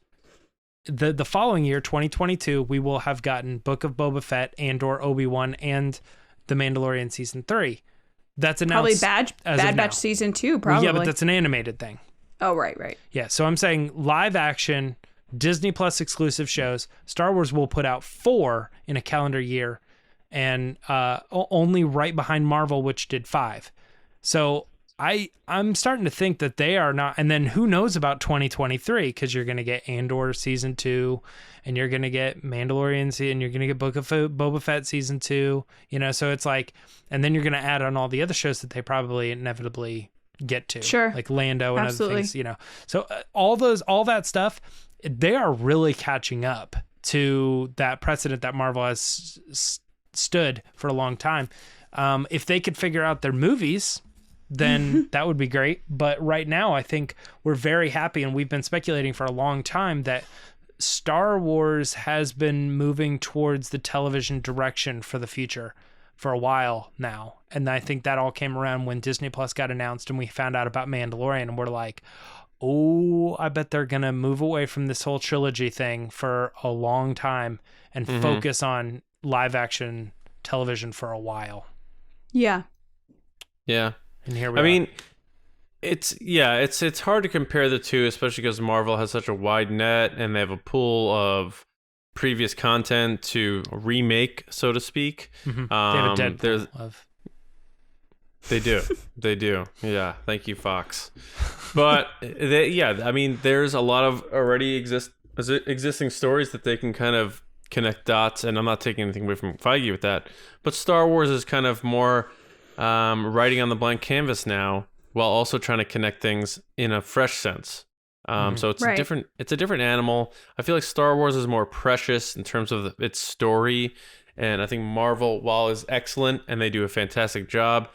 the following year, 2022. We will have gotten Book of Boba Fett, Andor, Obiwan, and The Mandalorian season 3. That's announced.
Probably Bad Batch season 2. Probably.
Yeah, but that's an animated thing.
Oh, right.
Yeah, so I'm saying live action, Disney Plus exclusive shows. Star Wars will put out 4 in a calendar year, and only right behind Marvel, which did 5. So I'm starting to think that they are not. And then who knows about 2023? Because you're going to get Andor season 2, and you're going to get Mandalorian and you're going to get Book of Boba Fett season 2. So it's like, and then you're going to add on all the other shows that they probably inevitably get to,
sure,
like Lando and
absolutely.
other things. So all that stuff, they are really catching up to that precedent that Marvel has stood for a long time. If they could figure out their movies, then that would be great. But right now, I think we're very happy, and we've been speculating for a long time that Star Wars has been moving towards the television direction for the future for a while now. And I think that all came around when Disney Plus got announced and we found out about Mandalorian, and we're like, oh, I bet they're going to move away from this whole trilogy thing for a long time and focus on live action television for a while.
Yeah.
And here we are.
mean, it's hard to compare the two, especially because Marvel has such a wide net and they have a pool of previous content to remake, so to speak.
They have a Deadpool of...
They do. Yeah, thank you, Fox. But there's a lot of already existing stories that they can kind of connect dots, and I'm not taking anything away from Feige with that. But Star Wars is kind of more writing on the blank canvas now, while also trying to connect things in a fresh sense. So it's
right.
It's a different animal. I feel like Star Wars is more precious in terms of its story, and I think Marvel, while is excellent and they do a fantastic job,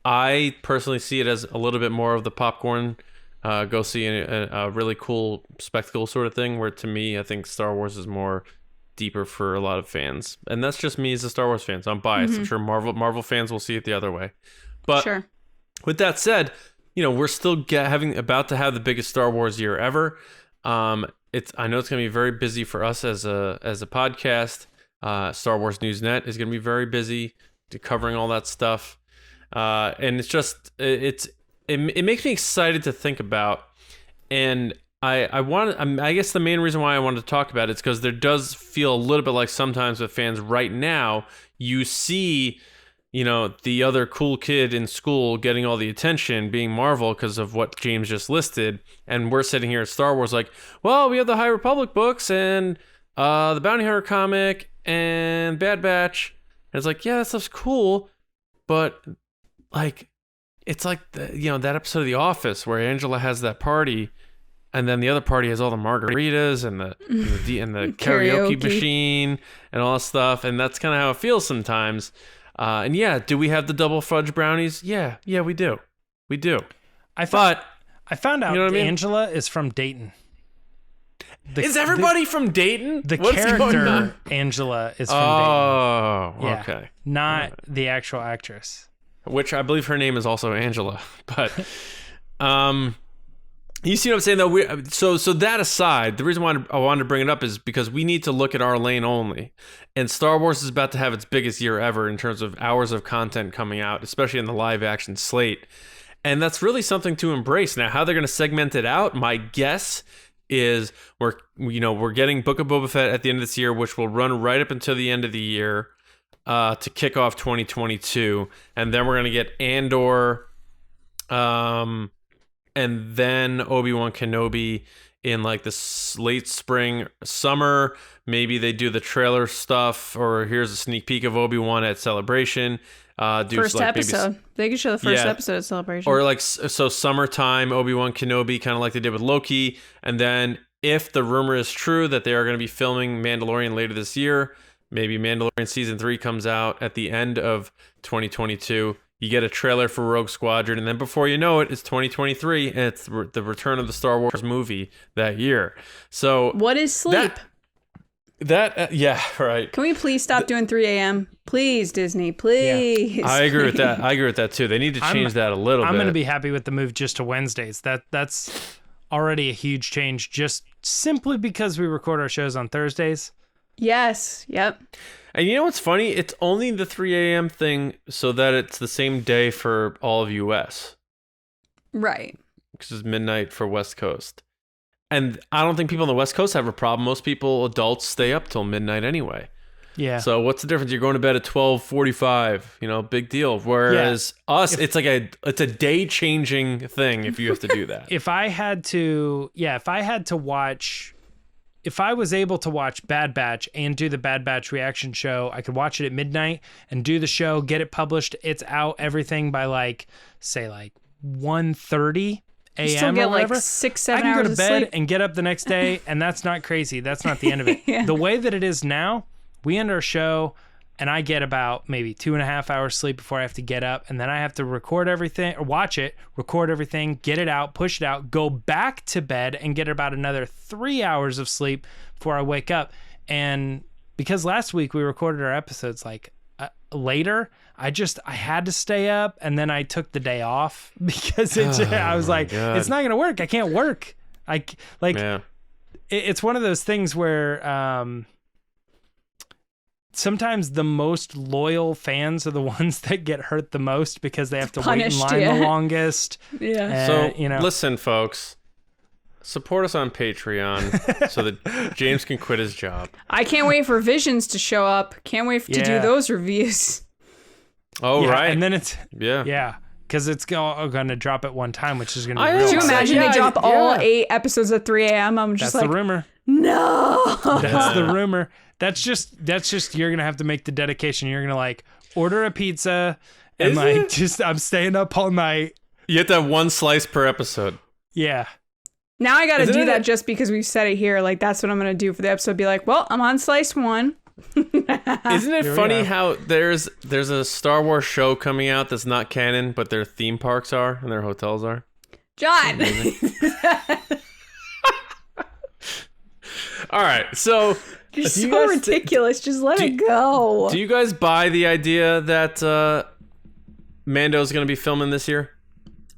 I personally see it as a little bit more of the popcorn, go see a really cool spectacle sort of thing, where to me, I think Star Wars is more deeper for a lot of fans. And that's just me as a Star Wars fan, so I'm biased. I'm sure Marvel fans will see it the other way. But
sure.
With that said, we're still about to have the biggest Star Wars year ever. I know it's going to be very busy for us as a podcast. Star Wars News Net is going to be very busy covering all that stuff. And it's just it makes me excited to think about, and I guess the main reason why I wanted to talk about it is because there does feel a little bit like sometimes with fans right now, you see the other cool kid in school getting all the attention, being Marvel because of what James just listed, and we're sitting here at Star Wars like, well, we have the High Republic books and the Bounty Hunter comic and Bad Batch, and it's like, yeah, that stuff's cool, but like, it's like that episode of The Office where Angela has that party, and then the other party has all the margaritas and the karaoke machine and all that stuff, and that's kind of how it feels sometimes. And yeah, do we have the double fudge brownies? Yeah, we do. I found
out Angela is from Dayton.
Is everybody from Dayton?
What's character Angela is from Dayton.
Oh, okay.
Not the actual actress.
Which I believe her name is also Angela. But you see what I'm saying, though? So that aside, the reason why I wanted to bring it up is because we need to look at our lane only. And Star Wars is about to have its biggest year ever in terms of hours of content coming out, especially in the live action slate. And that's really something to embrace. Now, how they're going to segment it out, my guess is we're getting Book of Boba Fett at the end of this year, which will run right up until the end of the year to kick off 2022. And then we're going to get Andor, and then Obi-Wan Kenobi in like the late spring, summer. Maybe they do the trailer stuff, or here's a sneak peek of Obi-Wan at Celebration.
First episode. They could show the first episode at Celebration.
Or like, so summertime, Obi-Wan Kenobi, kind of like they did with Loki. And then if the rumor is true that they are going to be filming Mandalorian later this year, maybe Mandalorian season 3 comes out at the end of 2022. You get a trailer for Rogue Squadron, and then before you know it, it's 2023, and it's the return of the Star Wars movie that year. So
what is sleep?
Yeah, right.
Can we please stop doing 3 a.m.? Please, Disney, please.
I agree with that. I agree with that too. They need to change that a little bit.
I'm going to be happy with the move just to Wednesdays. That's already a huge change, just simply because we record our shows on Thursdays.
Yes. Yep.
And you know what's funny? It's only the 3 a.m. thing so that it's the same day for all of US.
Right.
Because it's midnight for West Coast. And I don't think people on the West Coast have a problem. Most people, adults, stay up till midnight anyway.
Yeah.
So what's the difference? You're going to bed at 12:45. Big deal. Whereas it's a day changing thing if you have to do that.
If I was able to watch Bad Batch and do the Bad Batch reaction show, I could watch it at midnight and do the show, get it published. It's out, everything by 1:30 a.m.
Still get
or whatever.
6-7
I can
hours
go to
of
bed
sleep.
and get up the next day, and that's not crazy. That's not the end of it.
Yeah.
The way that it is now, we end our show, and I get about maybe 2.5 hours sleep before I have to get up, and then I have to record everything, or watch it, record everything, get it out, push it out, go back to bed, and get about another 3 hours of sleep before I wake up. And because last week we recorded our episodes later, I had to stay up, and then I took the day off because I was like,
God.
it's not gonna work. I can't work. It's one of those things where sometimes the most loyal fans are the ones that get hurt the most because they have to wait in line the longest.
Yeah.
So listen, folks. Support us on Patreon so that James can quit his job.
I can't wait for Visions to show up. Can't wait to do those reviews.
Oh,
yeah,
right.
And then it's
yeah.
Because it's going to drop at one time, which is going to be
Could
real
you
exciting.
imagine they drop all 8 episodes at 3 a.m.? I'm just
That's
like,
the rumor.
no.
That's the rumor. That's just you're going to have to make the dedication. You're going to order a pizza and I'm staying up all night.
You have to have one slice per episode.
Yeah.
Now I got to do that just because we've said it here. That's what I'm going to do for the episode. Be like, well, I'm on slice 1.
Isn't it funny how there's a Star Wars show coming out that's not canon, but their theme parks are and their hotels are?
John.
All right, so
You're so ridiculous. Just let it go.
Do you guys buy the idea that Mando's going to be filming this year?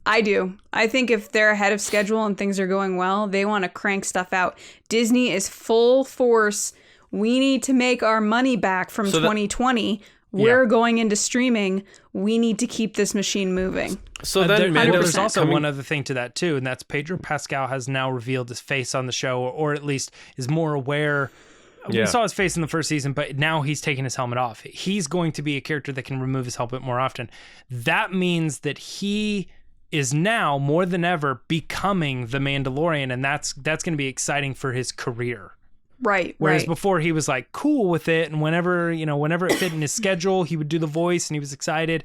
I do. I think if they're ahead of schedule and things are going well, they want to crank stuff out. Disney is full force. We need to make our money back from 2020. We're going into streaming. We need to keep this machine moving.
So then
there's also one other thing to that too, and that's Pedro Pascal has now revealed his face on the show, or at least is more aware. We saw his face in the first season, but now he's taking his helmet off. He's going to be a character that can remove his helmet more often. That means that he is now more than ever becoming the Mandalorian, and that's going to be exciting for his career.
Right.
Whereas before he was cool with it, and whenever it fit in his schedule, he would do the voice and he was excited.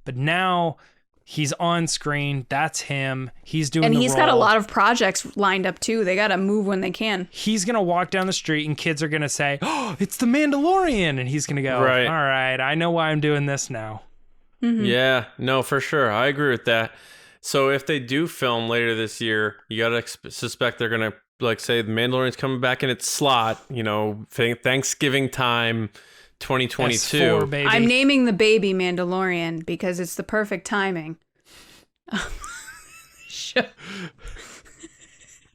But now he's on screen. That's him. He's doing
and
the
he's
role.
got a lot of projects lined up too. They got to move when they can.
He's going to walk down the street and kids are going to say, "Oh, it's the Mandalorian." And he's going to go, "All right, I know why I'm doing this now."
Mm-hmm.
Yeah, no, for sure. I agree with that. So if they do film later this year, you got to suspect they're going to say the Mandalorian's coming back in its slot, Thanksgiving time 2022.
S4, baby.
I'm naming the baby Mandalorian because it's the perfect timing.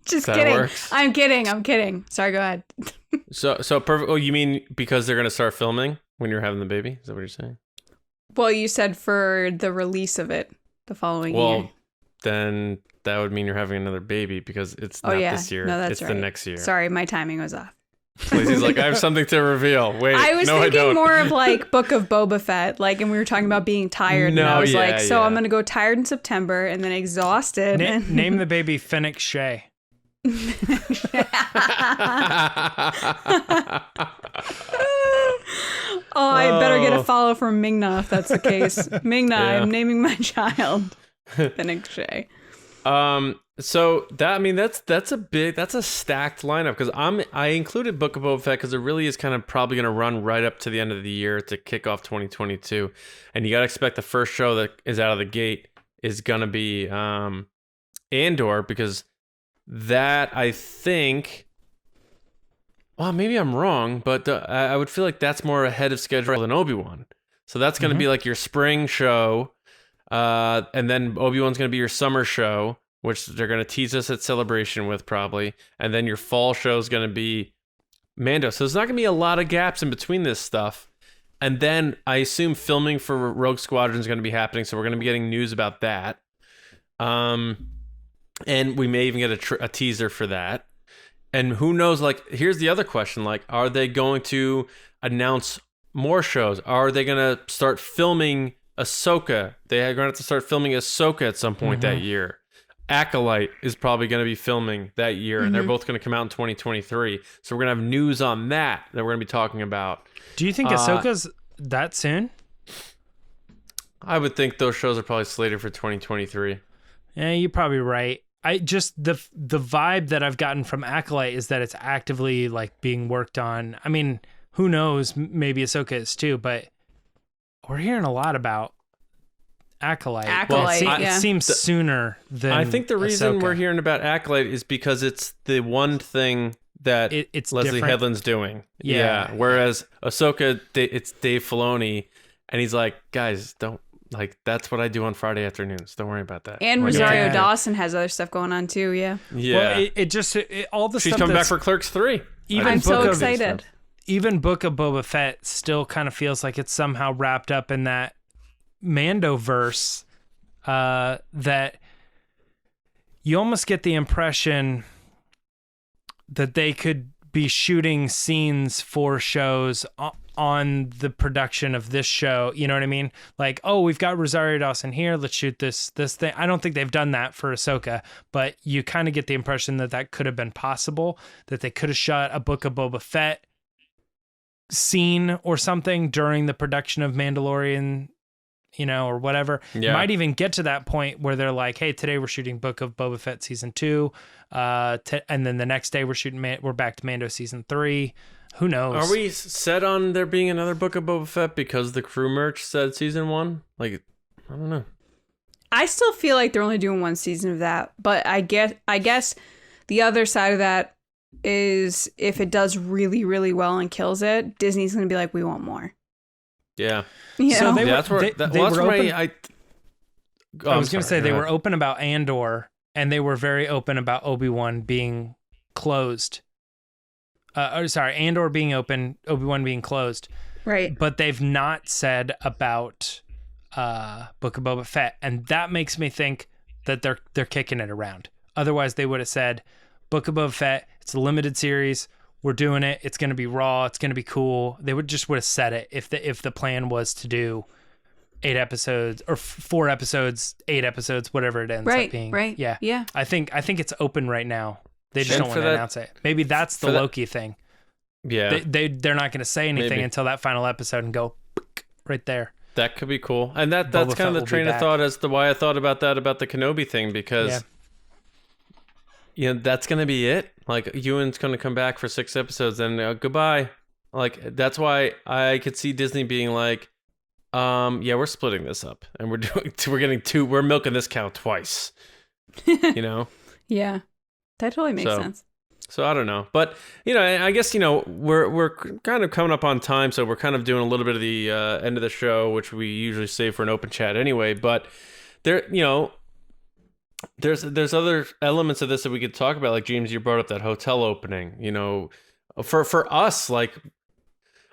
Just kidding.
Works?
I'm kidding. Sorry, go ahead.
So perfect. Oh, you mean because they're going to start filming when you're having the baby? Is that what you're saying?
Well, you said for the release of it the following year.
Then that would mean you're having another baby because it's not this year.
No, that's
it's the next year.
Sorry, my timing was off.
Lacey's like, I have something to reveal. Wait,
I was
no,
thinking
I don't.
more of Book of Boba Fett, and we were talking about being tired, and I was I'm going to go tired in September and then exhausted.
Name the baby Fennec Shea.
I better get a follow from Ming-Na if that's the case. Ming-Na, I'm naming my child Fennec Shea.
So that's a stacked lineup because I included Book of Boba Fett because it really is kind of probably going to run right up to the end of the year to kick off 2022, and you got to expect the first show that is out of the gate is going to be Andor because that I think Well, maybe I'm wrong, but I would feel like that's more ahead of schedule than Obi-Wan. So that's going to be like your spring show, and then Obi-Wan's going to be your summer show, which they're going to tease us at Celebration with probably, and then your fall show is going to be Mando. So there's not going to be a lot of gaps in between this stuff. And then I assume filming for Rogue Squadron is going to be happening, so we're going to be getting news about that. And we may even get a teaser for that. And who knows, like, here's the other question, like, are they going to announce more shows? Are they going to start filming Ahsoka? They are going to have to start filming Ahsoka at some point that year. Acolyte is probably going to be filming that year, and they're both going to come out in 2023. So we're going to have news on that we're going to be talking about.
Do you think Ahsoka's that soon?
I would think those shows are probably slated for 2023.
Yeah, you're probably right. I just the vibe that I've gotten from Acolyte is that it's actively like being worked on. I mean, who knows? Maybe Ahsoka is too, but we're hearing a lot about Acolyte. It seems sooner than
I think the reason
Ahsoka.
we're hearing about Acolyte is because it's the one thing that
it's
Leslie
different.
Headland's doing. Yeah. Whereas Ahsoka, it's Dave Filoni, and he's like, guys, don't. Like, that's what I do on Friday afternoons. Don't worry about that.
And
like,
Rosario Dawson has other stuff going on too. Yeah.
Yeah.
Well, all the
She's
stuff
coming back for Clerks 3.
I'm so excited.
Even Book of Boba Fett still kind of feels like it's somehow wrapped up in that Mando verse. That you almost get the impression that they could be shooting scenes for shows on the production of this show. You know what I mean? Like, oh, we've got Rosario Dawson here. Let's shoot this thing. I don't think they've done that for Ahsoka, but you kind of get the impression that could have been possible, that they could have shot a Book of Boba Fett scene or something during the production of Mandalorian, you know, or whatever.
Yeah.
Might even get to that point where they're like, hey, today we're shooting Book of Boba Fett season 2. And then the next day we're back to Mando season 3. Who knows?
Are we set on there being another Book of Boba Fett because the crew merch said season 1? Like, I don't know.
I still feel like they're only doing one season of that, but I guess the other side of that is if it does really, really well and kills it, Disney's going to be like, we want more.
Yeah.
You know?
That's where I
was going to say they were open about Andor, and they were very open about Obi-Wan being closed. Andor being open, Obi-Wan being closed.
Right.
But they've not said about Book of Boba Fett, and that makes me think that they're kicking it around. Otherwise, they would have said Book of Boba Fett. It's a limited series. We're doing it. It's going to be raw. It's going to be cool. They would have said it if the plan was to do 8 episodes or 4 episodes, 8 episodes, whatever it ends up being.
Right.
Yeah.
Yeah.
I think it's open right now. They just don't want to announce it. Maybe that's the Loki thing.
Yeah.
They're not going to say anything until that final episode and go right there.
That could be cool. And that's kind of the train of thought as to why I thought about that, about the Kenobi thing, because you know, that's going to be it. Like, Ewan's going to come back for 6 episodes and goodbye. Like, that's why I could see Disney being like, yeah, we're splitting this up and we're milking this cow twice, you know?
Yeah. That totally makes sense.
So I don't know, but you know, I guess, you know, we're kind of coming up on time, so we're kind of doing a little bit of the end of the show, which we usually save for an open chat anyway. But there, you know, there's other elements of this that we could talk about. Like, James, you brought up that hotel opening. You know, for us, like,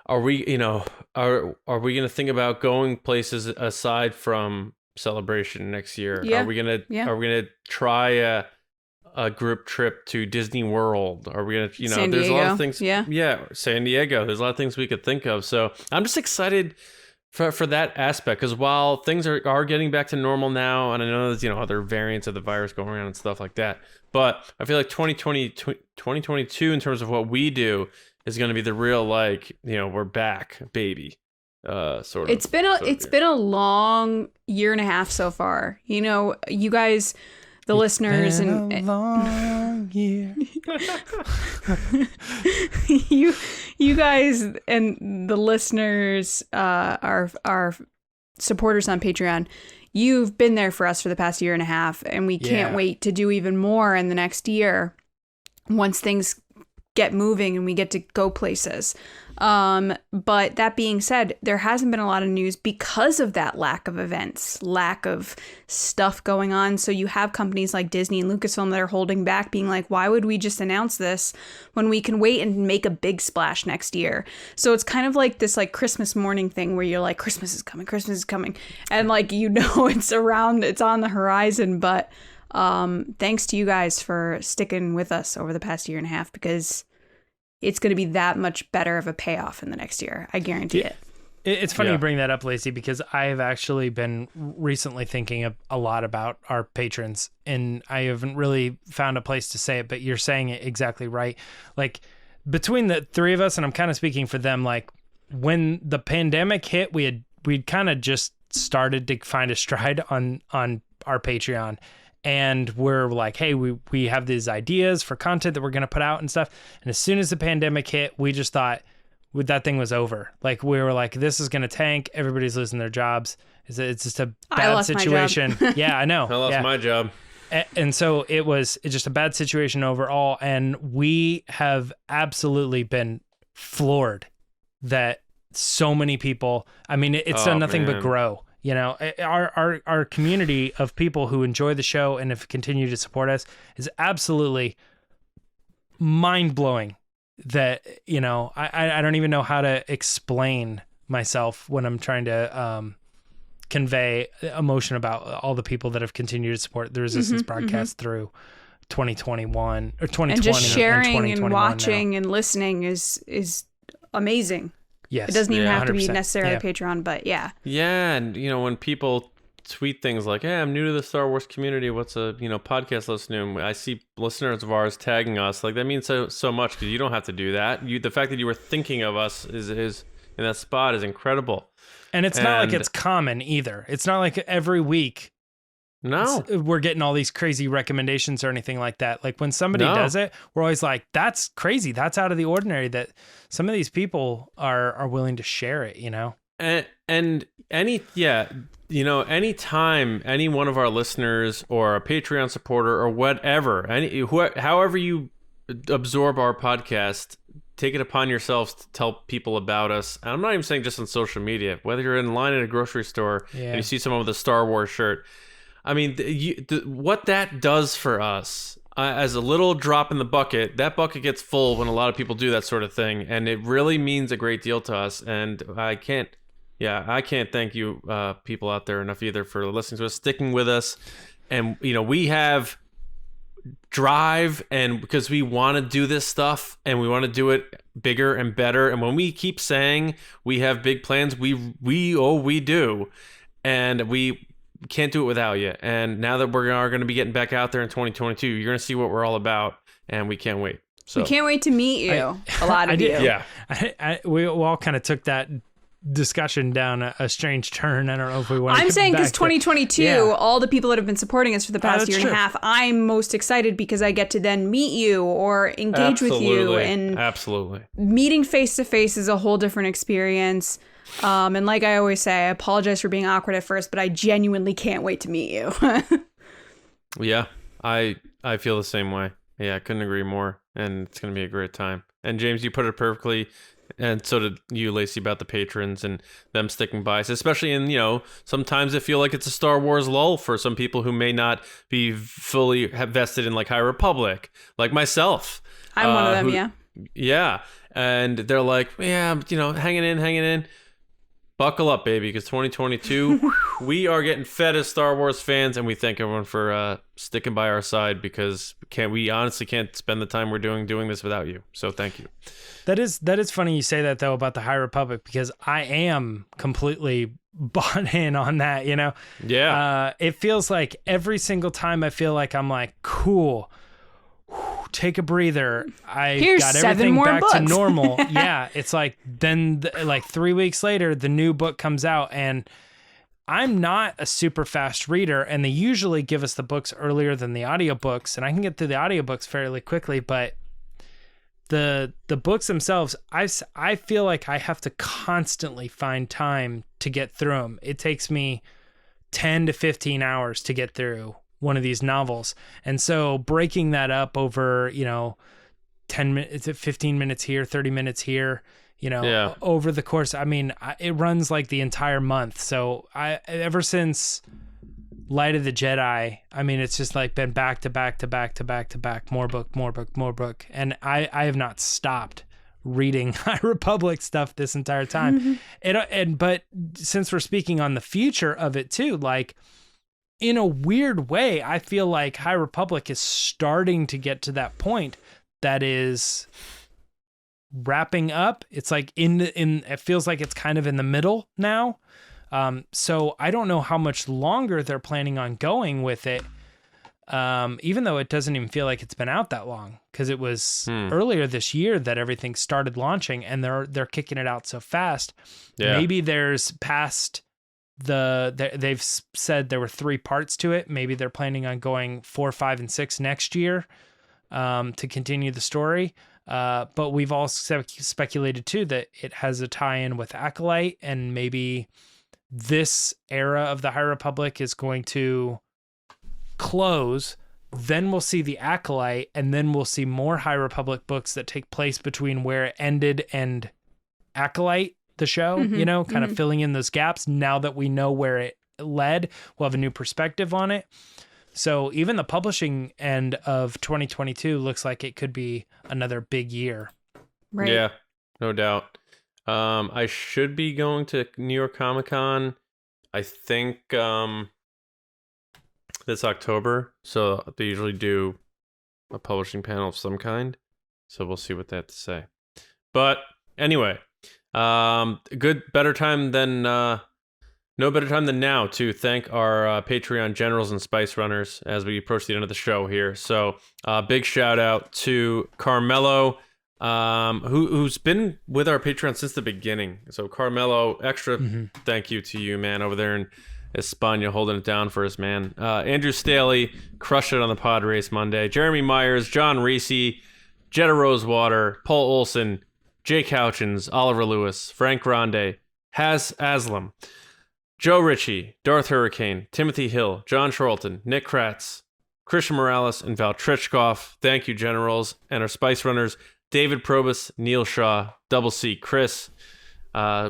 are we, you know, are we going to think about going places aside from Celebration next year?
Yeah.
Are we gonna try a group trip to Disney World? Are we gonna, you know, there's a lot of things. Yeah, San Diego. There's a lot of things we could think of. So I'm just excited for that aspect, because while things are getting back to normal now, and I know there's, you know, other variants of the virus going around and stuff like that, but I feel like 2022 in terms of what we do is going to be the real, like, you know, we're back, baby. Sort of.
It's been a long year and a half so far. You know, you guys, the listeners, and
a long year.
you guys and the listeners, our supporters on Patreon, you've been there for us for the past year and a half, and we can't wait to do even more in the next year once things get moving and we get to go places. But that being said, there hasn't been a lot of news because of that lack of events, lack of stuff going on. So you have companies like Disney and Lucasfilm that are holding back, being like, why would we just announce this when we can wait and make a big splash next year? So it's kind of like this like Christmas morning thing where you're like, Christmas is coming. And like, it's around, it's on the horizon. But thanks to you guys for sticking with us over the past year and a half, because it's going to be that much better of a payoff in the next year. I guarantee it.
It's funny you bring that up, Lacey, because I have actually been recently thinking a lot about our patrons, and I haven't really found a place to say it, but you're saying it exactly right. Like, between the three of us, and I'm kind of speaking for them, like, when the pandemic hit, we'd kind of just started to find a stride on our Patreon. And we're like, hey, we have these ideas for content that we're going to put out and stuff. And as soon as the pandemic hit, we just thought that thing was over. Like, we were like, this is going to tank. Everybody's losing their jobs. It's just a bad situation. Yeah, I know.
I lost my job.
And so it's just a bad situation overall. And we have absolutely been floored that so many people, I mean, it's done nothing but grow. You know, our community of people who enjoy the show and have continued to support us is absolutely mind-blowing. That, you know, I don't even know how to explain myself when I'm trying to convey emotion about all the people that have continued to support the Resistance broadcast through 2021 or 2020
and just sharing and watching
now.
And listening is amazing.
Yes.
It doesn't even have to be
100%.
necessarily Patreon, but yeah.
Yeah, and when people tweet things like, "Hey, I'm new to the Star Wars community. What's a podcast listening?" I see listeners of ours tagging us. Like, that means so much, because you don't have to do that. The fact that you were thinking of us is in that spot is incredible.
And it's not like it's common either. It's not like every week.
No,
we're getting all these crazy recommendations or anything like that. Like, when somebody does it, we're always like, that's crazy. That's out of the ordinary that some of these people are willing to share it,
And anytime any one of our listeners or a Patreon supporter or whatever, however you absorb our podcast, take it upon yourselves to tell people about us. And I'm not even saying just on social media, whether you're in line at a grocery store and you see someone with a Star Wars shirt. I mean, what that does for us as a little drop in the bucket, that bucket gets full when a lot of people do that sort of thing. And it really means a great deal to us. And I can't thank you people out there enough either for listening to us, sticking with us. And, we have drive, and because we want to do this stuff and we want to do it bigger and better. And when we keep saying we have big plans, we do. And we can't do it without you. And now that we're going to be getting back out there in 2022, you're going to see what we're all about, and we can't wait. So
we can't wait to meet you. A lot of you.
Yeah.
We all kind of took that discussion down a strange turn. I don't know if we want to.
I'm saying because 2022, all the people that have been supporting us for the past year and a half, I'm most excited because I get to then meet you or engage with you. And meeting face to face is a whole different experience. And like I always say, I apologize for being awkward at first, but I genuinely can't wait to meet you.
Yeah, I feel the same way. Yeah, I couldn't agree more. And it's going to be a great time. And James, you put it perfectly. And so did you, Lacey, about the patrons and them sticking by us, especially in, sometimes I feel like it's a Star Wars lull for some people who may not be fully vested in like High Republic, like myself.
I'm one of them, yeah.
Yeah. And they're like, yeah, hanging in. Buckle up, baby, because 2022, we are getting fed as Star Wars fans, and we thank everyone for sticking by our side, because we honestly can't spend the time we're doing this without you. So thank you.
That is funny you say that, though, about the High Republic, because I am completely bought in on that,
Yeah.
It feels like every single time I feel like I'm like, cool, take a breather. I got everything back to normal. Yeah, it's like then like 3 weeks later, the new book comes out, and I'm not a super fast reader, and they usually give us the books earlier than the audiobooks, and I can get through the audiobooks fairly quickly, but the books themselves, I feel like I have to constantly find time to get through them. It takes me 10 to 15 hours to get through one of these novels. And so breaking that up over, 10 minutes, 15 minutes here, 30 minutes here,
Yeah.
over the course. I mean, it runs like the entire month. So ever since Light of the Jedi, I mean, it's just like been back to back to back to back to back, more book. And I have not stopped reading High Republic stuff this entire time. But since we're speaking on the future of it too, like in a weird way, I feel like High Republic is starting to get to that point that is wrapping up. It's like it feels like it's kind of in the middle now. So I don't know how much longer they're planning on going with it. Even though it doesn't even feel like it's been out that long, because it was earlier this year that everything started launching, and they're kicking it out so fast.
Yeah.
Maybe there's past they've said there were 3 parts to it. Maybe they're planning on going 4, 5, and 6 next year to continue the story. But we've all speculated too that it has a tie-in with Acolyte, and maybe this era of the High Republic is going to close. Then we'll see the Acolyte, and then we'll see more High Republic books that take place between where it ended and Acolyte, the show, kind of filling in those gaps. Now that we know where it led, we'll have a new perspective on it. So even the publishing end of 2022 looks like it could be another big year.
Right.
Yeah, no doubt. I should be going to New York Comic Con, I think, this October. So they usually do a publishing panel of some kind. So we'll see what they have to say. But anyway, no better time than now to thank our Patreon generals and spice runners as we approach the end of the show here. So big shout out to CARMELO, who's been with our Patreon since the beginning. So CARMELO, extra thank you to you, man, over there in España, holding it down for us, man. Andrew Staley crushed it on the pod race Monday. Jeremy Myers, John Reese, Jetta Rosewater, Paul Olson, Jake Houchins, Oliver Lewis, Frank Grande, Haz Aslam, Joe Ritchie, Darth Hurricane, Timothy Hill, John Charlton, Nick Kratz, Christian Morales, and Val Trichkoff. Thank you, generals. And our spice runners, David Probus, Neil Shaw, Double C, Chris,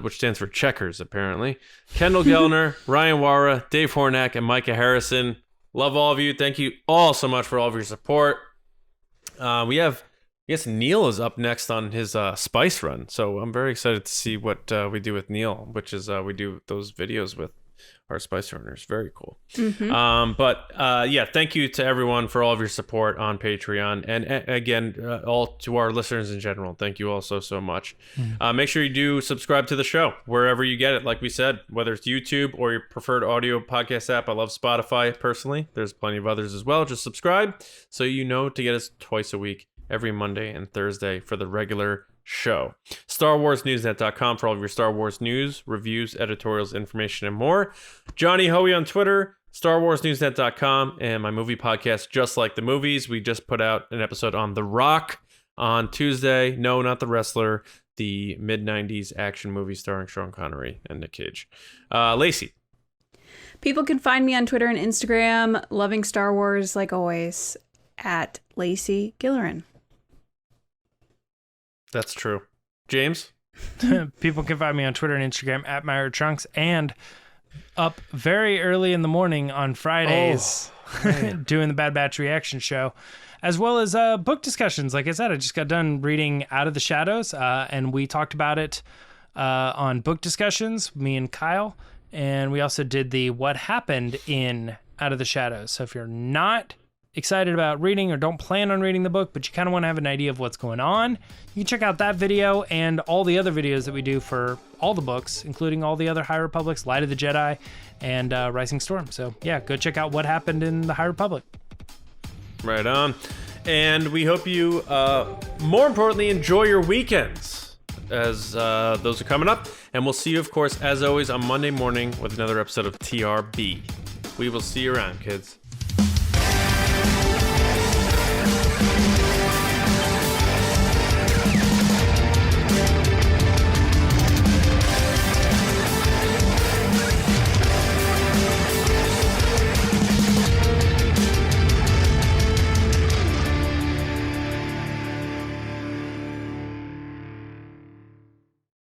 which stands for Checkers, apparently, Kendall Gellner, Ryan Wara, Dave Hornack, and Micah Harrison. Love all of you. Thank you all so much for all of your support. We have, I guess Neil is up next on his spice run, so I'm very excited to see what we do with Neil, which is we do those videos with our spice runners. Very cool. But yeah, thank you to everyone for all of your support on Patreon, and again, all to our listeners in general. Thank you all so much. Make sure you do subscribe to the show wherever you get it. Like we said, whether it's YouTube or your preferred audio podcast app. I love Spotify personally. There's plenty of others as well. Just subscribe so you know to get us twice a week, every Monday and Thursday for the regular show. StarWarsNewsNet.com for all of your Star Wars news, reviews, editorials, information, and more. Johnny Hoey on Twitter, StarWarsNewsNet.com, and my movie podcast, Just Like the Movies. We just put out an episode on The Rock on Tuesday. No, not the wrestler. The mid-90s action movie starring Sean Connery and Nick Cage. Lacey.
People can find me on Twitter and Instagram, loving Star Wars like always, at Lacey Gilleran.
That's true. James?
People can find me on Twitter and Instagram at MyRTrunks, and up very early in the morning on Fridays doing the Bad Batch reaction show, as well as book discussions. Like I said, I just got done reading Out of the Shadows, and we talked about it on book discussions, me and Kyle, and we also did the What Happened in Out of the Shadows. So if you're not excited about reading or don't plan on reading the book, but you kind of want to have an idea of what's going on, you can check out that video and all the other videos that we do for all the books, including all the other High Republics, Light of the Jedi, and Rising Storm. So yeah, go check out what happened in the High Republic.
Right on. And we hope you, more importantly, enjoy your weekends as those are coming up. And we'll see you, of course, as always, on Monday morning with another episode of TRB. We will see you around, kids.